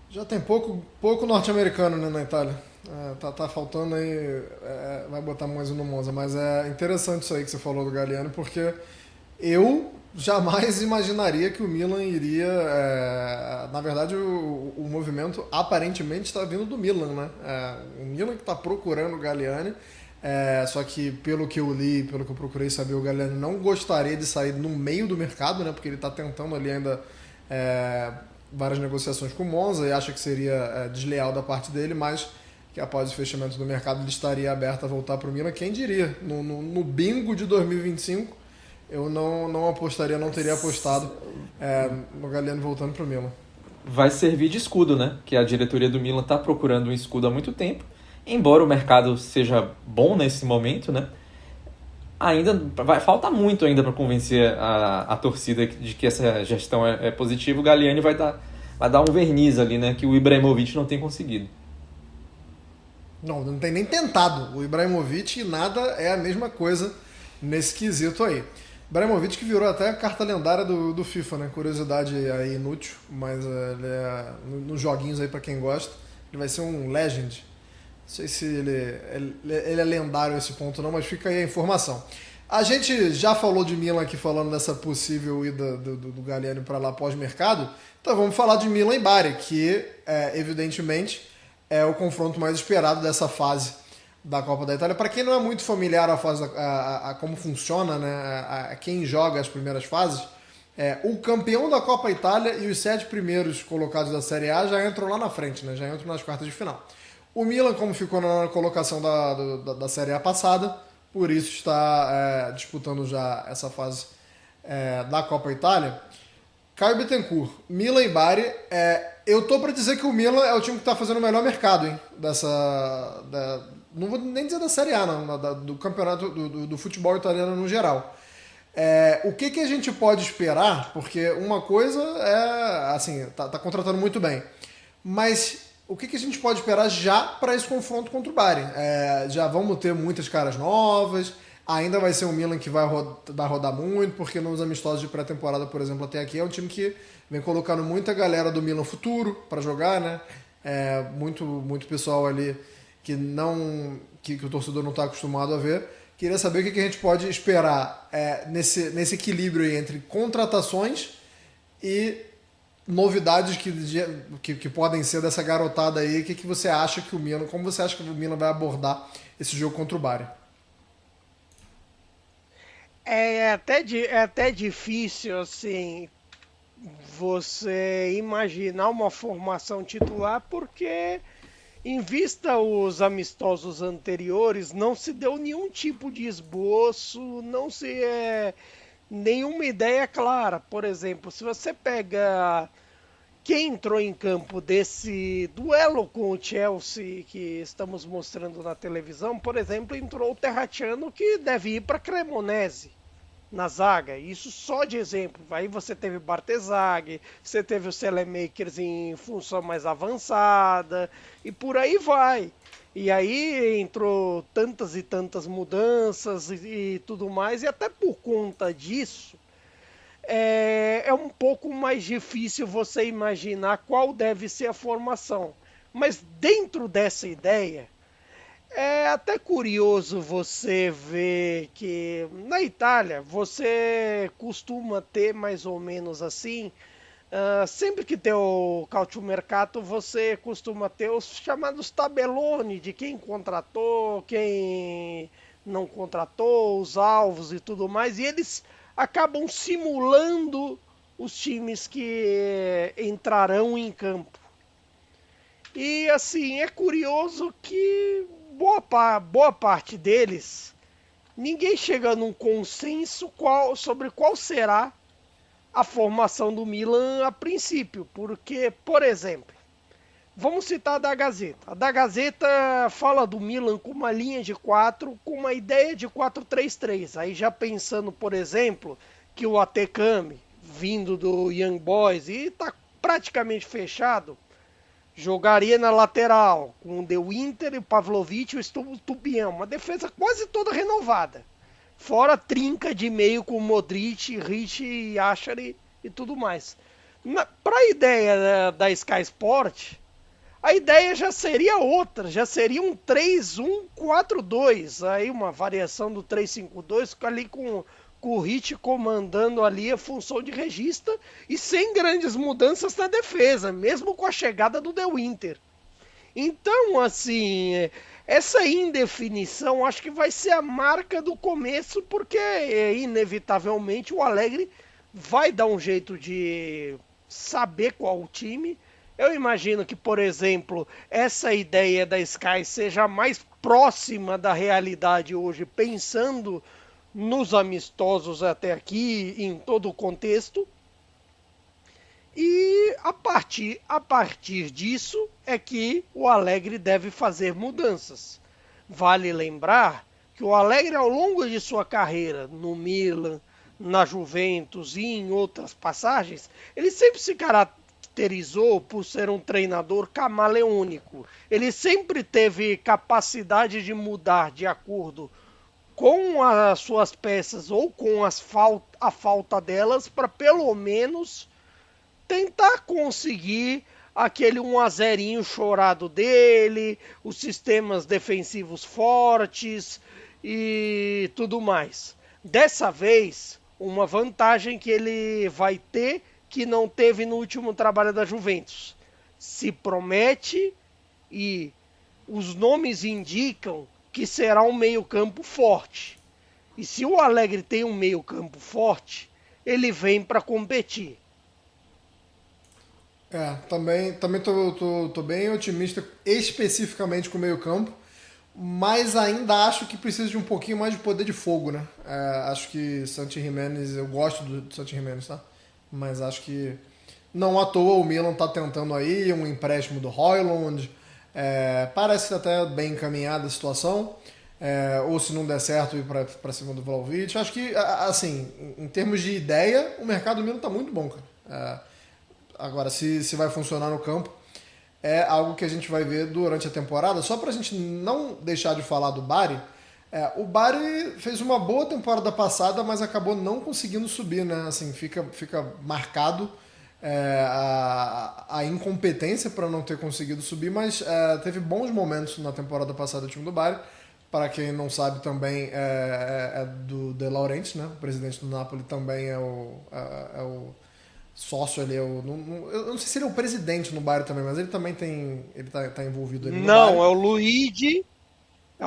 Já tem pouco norte-americano, né, na Itália. Tá faltando aí, vai botar mais um no Monza, mas é interessante isso aí que você falou do Galliani, porque eu jamais imaginaria que o Milan iria, na verdade o movimento aparentemente está vindo do Milan, né? O Milan que está procurando o Galliani, só que pelo que eu li, pelo que eu procurei saber, o Galliani não gostaria de sair no meio do mercado, né? Porque ele está tentando ali ainda várias negociações com o Monza e acha que seria desleal da parte dele, mas que após o fechamento do mercado ele estaria aberto a voltar para o Milan. Quem diria? No bingo de 2025, eu não apostaria, não teria apostado no Galliani voltando para o Milan. Vai servir de escudo, né? Que a diretoria do Milan está procurando um escudo há muito tempo. Embora o mercado seja bom nesse momento, né? Falta muito ainda para convencer a torcida de que essa gestão é positiva. O Galliani vai dar um verniz ali, né? Que o Ibrahimovic não tem conseguido. Não tem nem tentado. O Ibrahimovic nada é a mesma coisa nesse quesito aí. Ibrahimovic que virou até a carta lendária do FIFA, né? Curiosidade aí inútil, mas ele nos joguinhos aí para quem gosta, ele vai ser um legend. Não sei se ele é lendário a esse ponto não, mas fica aí a informação. A gente já falou de Milan aqui, falando dessa possível ida do Galliani para lá pós-mercado, então vamos falar de Milan e Bari, que evidentemente é o confronto mais esperado dessa fase da Copa da Itália. Para quem não é muito familiar a como funciona, né, a quem joga as primeiras fases, o campeão da Copa Itália e os 7 primeiros colocados da Série A já entram lá na frente, né, já entram nas quartas de final. O Milan, como ficou na colocação da Série A passada, por isso está disputando já essa fase da Copa Itália. Caio Bittencourt, Milan e Bari, eu tô para dizer que o Milan é o time que está fazendo o melhor mercado, hein? Não vou nem dizer da Série A, não, do campeonato do futebol italiano no geral. O que a gente pode esperar? Porque uma coisa assim, tá contratando muito bem, mas o que a gente pode esperar já para esse confronto contra o Bari? Já vamos ter muitas caras novas, ainda vai ser um Milan que vai rodar muito, porque nos amistosos de pré-temporada, por exemplo, até aqui, é um time que vem colocando muita galera do Milan futuro para jogar, né? Muito pessoal ali que o torcedor não está acostumado a ver. Queria saber o que a gente pode esperar nesse equilíbrio aí entre contratações e novidades que podem ser dessa garotada aí. O que você acha que o Milan, como você acha que o Milan vai abordar esse jogo contra o Bari? É até difícil, assim, você imaginar uma formação titular, porque em vista os amistosos anteriores, não se deu nenhum tipo de esboço, não se nenhuma ideia clara. Por exemplo, se você pega quem entrou em campo desse duelo com o Chelsea que estamos mostrando na televisão, por exemplo, entrou o Terracciano, que deve ir para Cremonese na zaga, isso só de exemplo. Aí você teve Bartesaghi, você teve o Selemakers em função mais avançada, e por aí vai. E aí entrou tantas e tantas mudanças e tudo mais, e até por conta disso, é um pouco mais difícil você imaginar qual deve ser a formação. Mas dentro dessa ideia, é até curioso você ver que na Itália você costuma ter mais ou menos assim. Sempre que tem o calciomercato, você costuma ter os chamados tabelone de quem contratou, quem não contratou, os alvos e tudo mais, e eles acabam simulando os times que entrarão em campo. E assim, é curioso que boa parte deles, ninguém chega num consenso sobre qual será a formação do Milan a princípio, porque, por exemplo, vamos citar a da Gazeta. A da Gazeta fala do Milan com uma linha de 4, com uma ideia de 4-3-3. Aí já pensando, por exemplo, que o Atekami, vindo do Young Boys, e está praticamente fechado, jogaria na lateral, com o De Winter, o Pavlovic e o Tupião. Uma defesa quase toda renovada. Fora trinca de meio com Modric, Rich, Ashari e tudo mais. Para a ideia da Sky Sport, a ideia já seria outra, já seria um 3-1-4-2, aí uma variação do 3-5-2, ali com o Rich comandando ali a função de regista e sem grandes mudanças na defesa, mesmo com a chegada do De Winter. Então, assim, essa indefinição acho que vai ser a marca do começo, porque inevitavelmente o Allegri vai dar um jeito de saber qual o time. Eu imagino que, por exemplo, essa ideia da Sky seja mais próxima da realidade hoje, pensando nos amistosos até aqui, em todo o contexto. E a partir disso é que o Allegri deve fazer mudanças. Vale lembrar que o Allegri, ao longo de sua carreira no Milan, na Juventus e em outras passagens, ele sempre se caracterizou por ser um treinador camaleônico. Ele sempre teve capacidade de mudar de acordo com as suas peças ou com a falta delas para pelo menos tentar conseguir aquele 1-0 chorado dele, os sistemas defensivos fortes e tudo mais. Dessa vez, uma vantagem que ele vai ter que não teve no último trabalho da Juventus. Se promete e os nomes indicam que será um meio-campo forte. E se o Allegri tem um meio-campo forte, ele vem para competir. Também tô bem otimista especificamente com o meio-campo, mas ainda acho que precisa de um pouquinho mais de poder de fogo, né? Acho que Santi Giménez, eu gosto do Santi Giménez, tá? Mas acho que não à toa o Milan tá tentando aí um empréstimo do Højlund, parece até bem encaminhada a situação, ou se não der certo ir para cima do Vlahovic. Acho que, assim, em termos de ideia, o mercado do Milan tá muito bom, cara. Agora, se vai funcionar no campo, é algo que a gente vai ver durante a temporada. Só para a gente não deixar de falar do Bari, o Bari fez uma boa temporada passada, mas acabou não conseguindo subir, né? Assim, fica marcado a incompetência para não ter conseguido subir, mas teve bons momentos na temporada passada do time do Bari. Para quem não sabe, também é do De Laurentiis, né? O presidente do Napoli também é o sócio ali, eu não sei se ele é o presidente no Bari também, mas ele também tá envolvido ali no Bari. Não, é o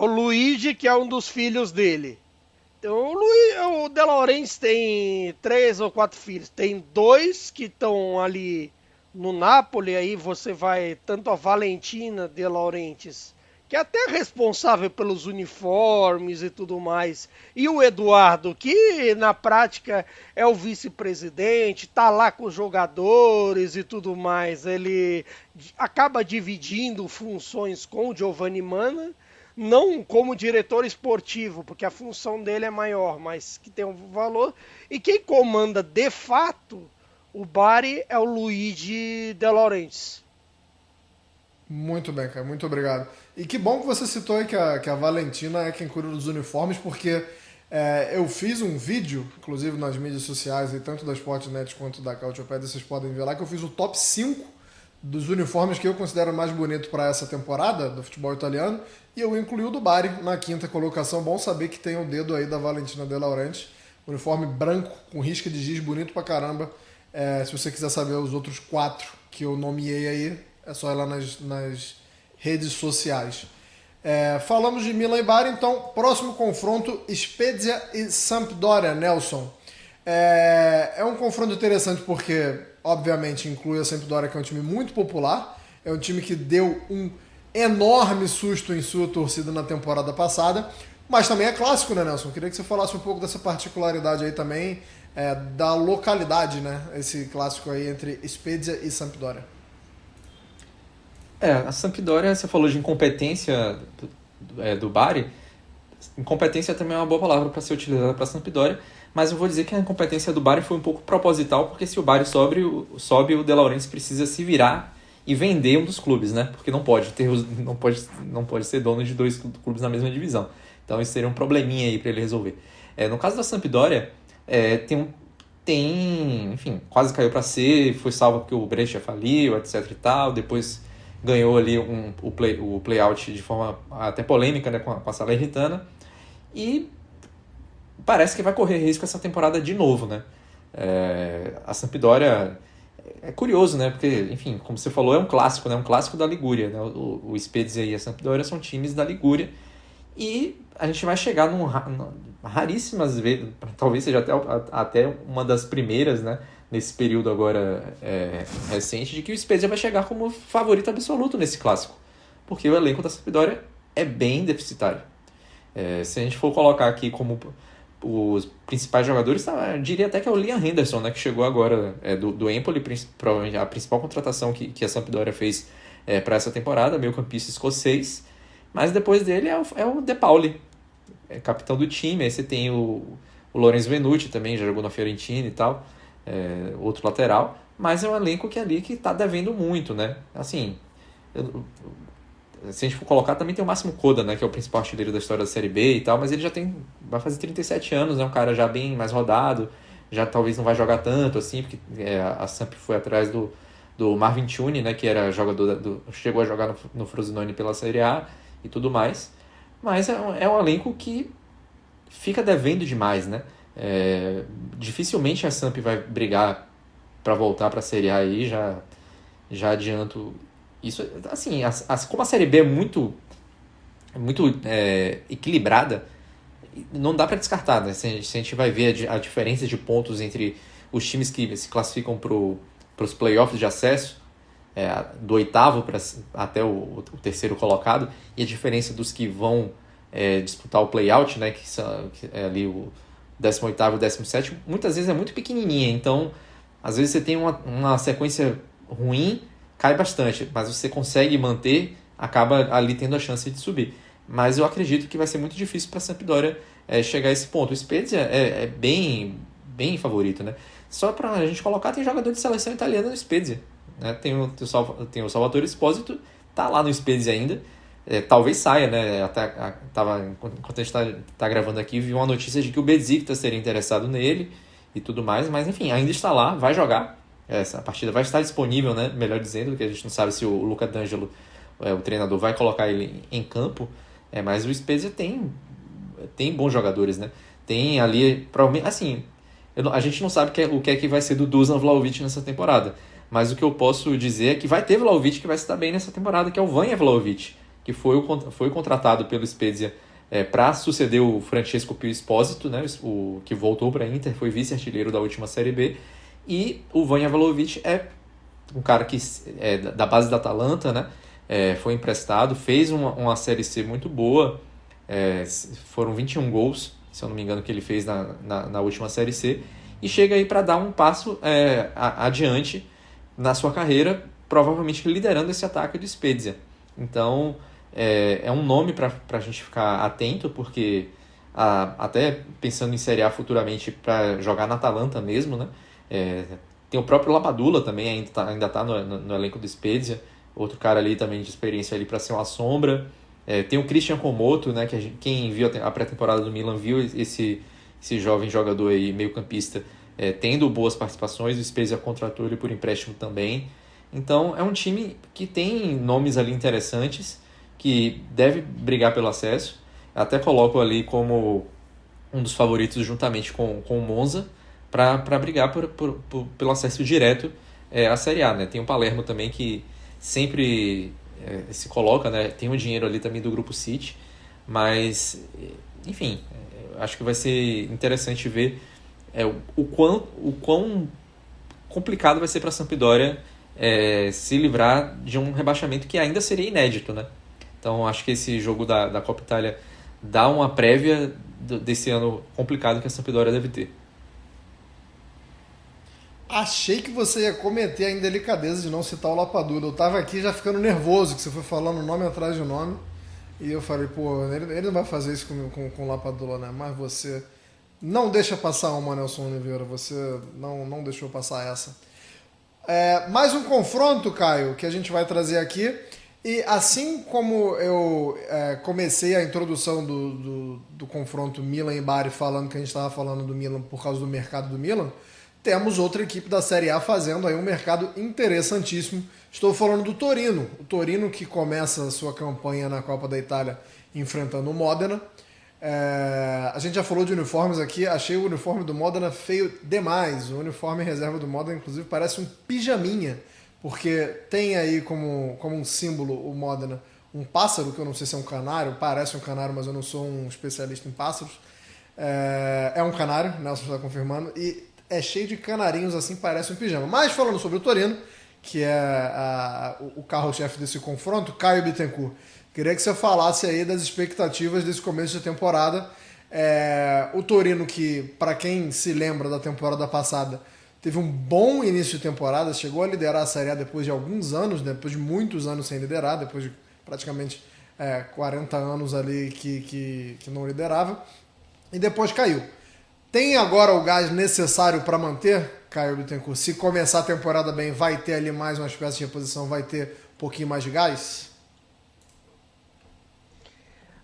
Luigi que é um dos filhos dele. Então, o De Laurentiis tem 3 ou 4 filhos, tem 2 que estão ali no Napoli, aí você vai tanto a Valentina De Laurentiis, que é até responsável pelos uniformes e tudo mais, e o Eduardo, que na prática é o vice-presidente, tá lá com os jogadores e tudo mais, ele acaba dividindo funções com o Giovanni Manna, não como diretor esportivo, porque a função dele é maior, mas que tem um valor, e quem comanda de fato o Bari é o Luigi De Laurentiis. Muito bem, cara, muito obrigado. E que bom que você citou aí que a Valentina é quem cuida dos uniformes, porque Eu fiz um vídeo, inclusive nas mídias sociais, tanto da Sportnet quanto da Cautiopédia, vocês podem ver lá, que eu fiz o top 5 dos uniformes que eu considero mais bonito para essa temporada do futebol italiano, e eu incluí o do Bari na 5ª colocação. Bom saber que tem o dedo aí da Valentina De Laurentiis, uniforme branco com risca de giz, bonito pra caramba. Se você quiser saber os outros 4 que eu nomeei aí, é só ir lá nas redes sociais. Falamos de Milan e Bari, então próximo confronto, Spezia e Sampdoria. Nelson, é um confronto interessante porque obviamente inclui a Sampdoria, que é um time muito popular, é um time que deu um enorme susto em sua torcida na temporada passada, mas também é clássico, né, Nelson? Queria que você falasse um pouco dessa particularidade aí também, da localidade, né, esse clássico aí entre Spezia e Sampdoria. A Sampdoria, você falou de incompetência do Bari. Incompetência também é uma boa palavra para ser utilizada para a Sampdoria, mas eu vou dizer que a incompetência do Bari foi um pouco proposital, porque se o Bari sobe, o De Laurentiis precisa se virar e vender um dos clubes, né? Porque não pode ser dono de 2 clubes na mesma divisão. Então isso seria um probleminha aí para ele resolver. No caso da Sampdoria, enfim, quase caiu para C, foi salvo porque o Brescia faliu, etc e tal, depois ganhou ali o play-out de forma até polêmica, né, com a Salernitana, e parece que vai correr risco essa temporada de novo, né? A Sampdoria é curioso, né? Porque, enfim, como você falou, é um clássico, né? Um clássico da Ligúria, né? O Spezia e a Sampdoria são times da Ligúria, e a gente vai chegar raríssimas vezes, talvez seja até uma das primeiras, né, nesse período agora recente, de que o Spezia vai chegar como favorito absoluto nesse clássico, porque o elenco da Sampdoria é bem deficitário. Se a gente for colocar aqui como os principais jogadores, eu diria até que é o Liam Henderson, né, que chegou agora do Empoli, provavelmente a principal contratação que a Sampdoria fez para essa temporada, meio-campista escocês. Mas depois dele é o De Pauli, capitão do time. Aí você tem o Lorenzo Venuti também, já jogou na Fiorentina e tal, outro lateral. Mas é um elenco que está devendo muito, né? Assim, se a gente for colocar, também tem o Máximo Coda, né, que é o principal artilheiro da história da Série B e tal, mas ele vai fazer 37 anos, né, um cara já bem mais rodado, já talvez não vai jogar tanto, assim, porque a Samp foi atrás do Marvin Tune, né, que era jogador chegou a jogar no Frosinone pela Série A e tudo mais, mas é um elenco que fica devendo demais, né? Dificilmente a Samp vai brigar para voltar para a Série A aí, já adianto isso. Assim, como a Série B é muito equilibrada, não dá para descartar, né? Se a gente vai ver a diferença de pontos entre os times que se classificam para os playoffs de acesso, do 8º até o 3º colocado, e a diferença dos que vão disputar o play-out, né, que é ali o 18º e o 17º, muitas vezes é muito pequenininha. Então, às vezes você tem uma sequência ruim, cai bastante, mas você consegue manter, acaba ali tendo a chance de subir. Mas eu acredito que vai ser muito difícil para a Sampdoria chegar a esse ponto. O Spezia é bem, bem favorito, né? Só para a gente colocar, tem jogador de seleção italiana no Spezia, né? Tem o Salvatore Esposito, tá lá no Spezia ainda. Talvez saia, né? Enquanto a gente tá gravando aqui, vi uma notícia de que o Besiktas seria interessado nele e tudo mais, mas enfim, ainda está lá, vai jogar. Essa partida vai estar disponível, né? Melhor dizendo, que a gente não sabe se o Luca D'Angelo, o treinador, vai colocar ele em campo, mas o Spezia tem bons jogadores, né? Tem ali, provavelmente, assim, a gente não sabe o que é que vai ser do Dusan Vlahovic nessa temporada, mas o que eu posso dizer é que vai ter Vlahovic que vai se dar bem nessa temporada, que é o Vanja Vlahovic, que foi contratado pelo Spezia para suceder o Francesco Pio Esposito, né, o que voltou para a Inter, foi vice-artilheiro da última Série B, e o Vanja Vlahovic é um cara que da base da Atalanta, né, foi emprestado, fez uma Série C muito boa, foram 21 gols, se eu não me engano, que ele fez na última Série C, e chega aí para dar um passo adiante na sua carreira, provavelmente liderando esse ataque do Spezia. Então, é um nome para a gente ficar atento, porque até pensando em Série A futuramente para jogar na Atalanta mesmo, né? Tem o próprio Lapadula também, ainda tá no elenco do Spezia, outro cara ali também de experiência ali para ser uma sombra. Tem o Christian Komoto, né, que quem viu a pré-temporada do Milan viu esse jovem jogador aí, meio-campista, tendo boas participações. O Spezia contratou ele por empréstimo também. Então é um time que tem nomes ali interessantes, que deve brigar pelo acesso. Até coloco ali como um dos favoritos juntamente com o Monza para brigar pelo acesso direto à Série A, né? Tem o Palermo também que sempre se coloca, né? Tem o dinheiro ali também do Grupo City, mas enfim, acho que vai ser interessante ver o quão complicado vai ser para a Sampdoria se livrar de um rebaixamento que ainda seria inédito, né? Então acho que esse jogo da Copa Itália dá uma prévia desse ano complicado que a Sampdoria deve ter. Achei que você ia cometer a indelicadeza de não citar o Lapadula. Eu tava aqui já ficando nervoso, que você foi falando nome atrás de nome. E eu falei, pô, ele não vai fazer isso com o Lapadula, né? Mas você não deixa passar uma, Nelson Oliveira. Você não deixou passar essa. Mais um confronto, Caio, que a gente vai trazer aqui. E assim como eu comecei a introdução do confronto Milan e Bari falando que a gente estava falando do Milan por causa do mercado do Milan, temos outra equipe da Série A fazendo aí um mercado interessantíssimo. Estou falando do Torino. O Torino que começa a sua campanha na Copa da Itália enfrentando o Modena. A gente já falou de uniformes aqui, achei o uniforme do Modena feio demais. O uniforme reserva do Modena, inclusive, parece um pijaminha, porque tem aí como um símbolo o Modena um pássaro, que eu não sei se é um canário, parece um canário, mas eu não sou um especialista em pássaros. É um canário, Nelson está confirmando, e é cheio de canarinhos assim, parece um pijama. Mas falando sobre o Torino, que é o carro-chefe desse confronto, Caio Bittencourt, queria que você falasse aí das expectativas desse começo de temporada. O Torino que, para quem se lembra da temporada passada, teve um bom início de temporada, chegou a liderar a Série A depois de alguns anos, depois de muitos anos sem liderar, depois de praticamente 40 anos ali que não liderava, e depois caiu. Tem agora o gás necessário para manter, Caio Bittencourt? Se começar a temporada bem, vai ter ali mais uma espécie de reposição, vai ter um pouquinho mais de gás?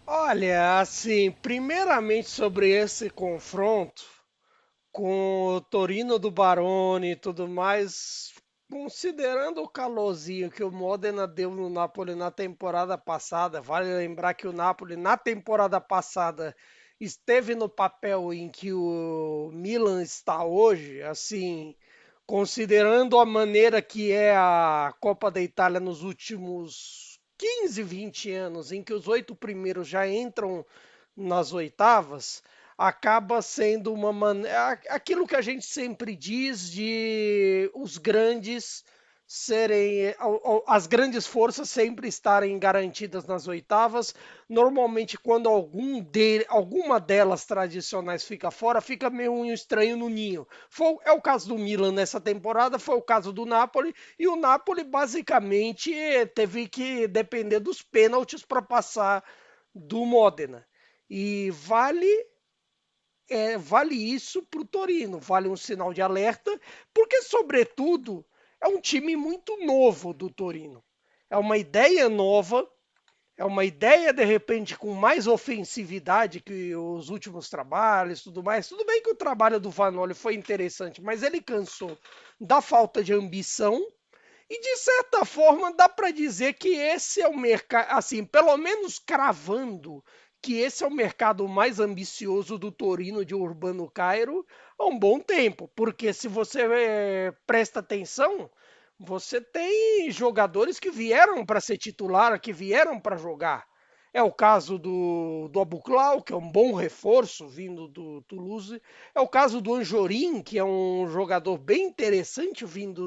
Olha, assim, primeiramente sobre esse confronto com o Torino do Baroni e tudo mais, considerando o calorzinho que o Modena deu no Napoli na temporada passada, vale lembrar que o Napoli na temporada passada esteve no papel em que o Milan está hoje, assim, considerando a maneira que é a Copa da Itália nos últimos 15, 20 anos, em que os 8 primeiros já entram nas oitavas, acaba sendo uma aquilo que a gente sempre diz de os grandes serem as grandes forças sempre estarem garantidas nas oitavas. Normalmente quando alguma delas tradicionais fica fora, fica meio estranho no ninho. É o caso do Milan nessa temporada, foi o caso do Napoli, e o Napoli basicamente teve que depender dos pênaltis para passar do Modena. E vale isso para o Torino, vale um sinal de alerta, porque, sobretudo, é um time muito novo do Torino. É uma ideia nova, é uma ideia, de repente, com mais ofensividade que os últimos trabalhos, tudo mais. Tudo bem que o trabalho do Vanoli foi interessante, mas ele cansou da falta de ambição. E, de certa forma, dá para dizer que esse é o mercado, assim, pelo menos cravando que esse é o mercado mais ambicioso do Torino de Urbano Cairo há um bom tempo. Porque se você presta atenção, você tem jogadores que vieram para ser titular, que vieram para jogar. É o caso do Abuclau, que é um bom reforço vindo do Toulouse. É o caso do Anjorin, que é um jogador bem interessante vindo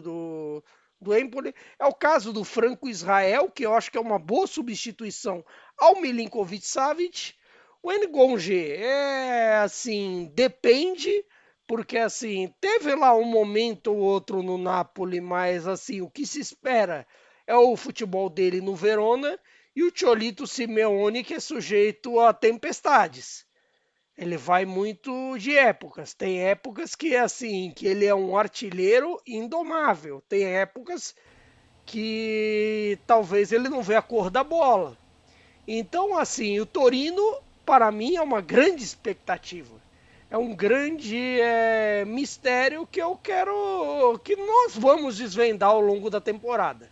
do Empoli. É o caso do Franco Israel, que eu acho que é uma boa substituição ao Milinkovic-Savic. O Ngonge assim, depende, porque assim, teve lá um momento ou outro no Napoli, mas assim, o que se espera é o futebol dele no Verona, e o Cholito Simeone, que é sujeito a tempestades. Ele vai muito de épocas. Tem épocas que assim, que ele é um artilheiro indomável. Tem épocas que talvez ele não vê a cor da bola. Então, assim, o Torino, para mim, é uma grande expectativa. É um grande mistério que eu quero que nós vamos desvendar ao longo da temporada.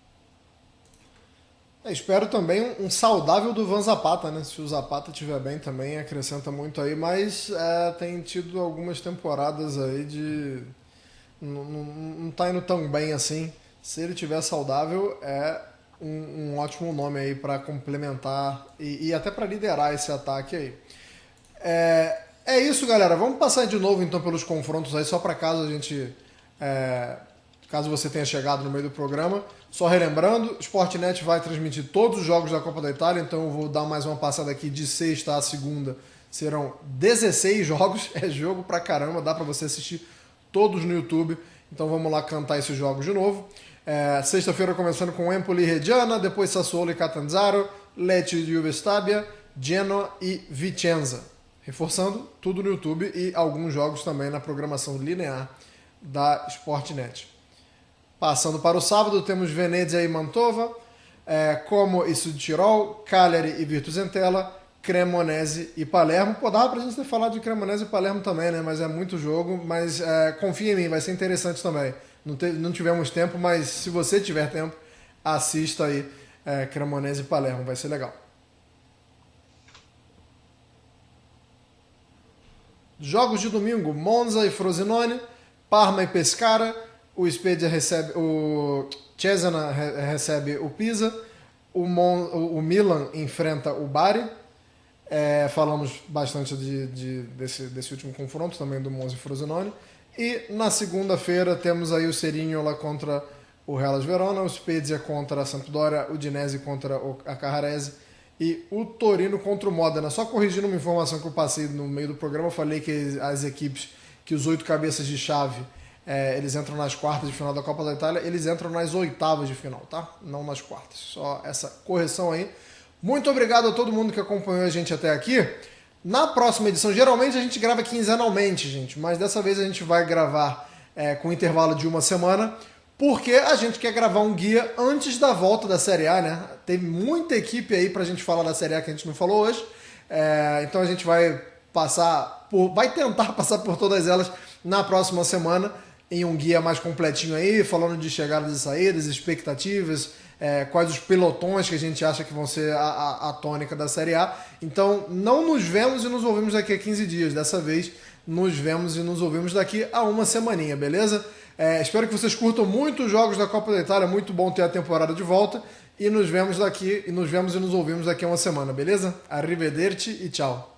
Espero também um saudável do Van Zapata, né? Se o Zapata estiver bem também, acrescenta muito aí, mas tem tido algumas temporadas aí de... Não tá indo tão bem assim. Se ele estiver saudável, é um ótimo nome aí para complementar e até para liderar esse ataque aí. É isso, galera. Vamos passar de novo então pelos confrontos aí, só para caso a gente... caso você tenha chegado no meio do programa. Só relembrando, o Sportnet vai transmitir todos os jogos da Copa da Itália, então eu vou dar mais uma passada aqui de sexta a segunda. Serão 16 jogos, é jogo pra caramba, dá pra você assistir todos no YouTube. Então vamos lá cantar esses jogos de novo. Sexta-feira começando com Empoli e Reggiana, depois Sassuolo e Catanzaro, Lecce e Juve Stabia, Genoa e Vicenza. Reforçando, tudo no YouTube e alguns jogos também na programação linear da Sportnet. Passando para o sábado, temos Venezia e Mantova, Como e Südtirol, Cagliari e Virtus Entella, Cremonese e Palermo. Pô, dava pra gente ter falado de Cremonese e Palermo também, né? Mas é muito jogo, mas confia em mim, vai ser interessante também. Não tivemos tempo, mas se você tiver tempo, assista aí Cremonese e Palermo, vai ser legal. Jogos de domingo, Monza e Frosinone, Parma e Pescara, o Spezia recebe, o Cesena recebe o Pisa, o Milan enfrenta o Bari. Falamos bastante desse último confronto, também do Monza e Frosinone. E na segunda-feira temos aí o Cerignola contra o Hellas Verona, o Spezia contra a Sampdoria, o Udinese contra a Carrarese e o Torino contra o Modena. Só corrigindo uma informação que eu passei no meio do programa, eu falei que as equipes, que os 8 cabeças de chave, eles entram nas quartas de final da Copa da Itália, eles entram nas oitavas de final, tá? Não nas quartas. Só essa correção aí. Muito obrigado a todo mundo que acompanhou a gente até aqui. Na próxima edição, geralmente a gente grava quinzenalmente, gente, mas dessa vez a gente vai gravar com intervalo de uma semana, porque a gente quer gravar um guia antes da volta da Série A, né? Tem muita equipe aí pra gente falar da Série A que a gente não falou hoje, então a gente vai tentar passar por todas elas na próxima semana, em um guia mais completinho aí, falando de chegadas e saídas, expectativas, quais os pelotões que a gente acha que vão ser a tônica da Série A. Então, não nos vemos e nos ouvimos daqui a 15 dias. Dessa vez, nos vemos e nos ouvimos daqui a uma semaninha, beleza? Espero que vocês curtam muito os jogos da Copa da Itália. Muito bom ter a temporada de volta. E nos vemos e nos ouvimos daqui a uma semana, beleza? Arrivederci e tchau.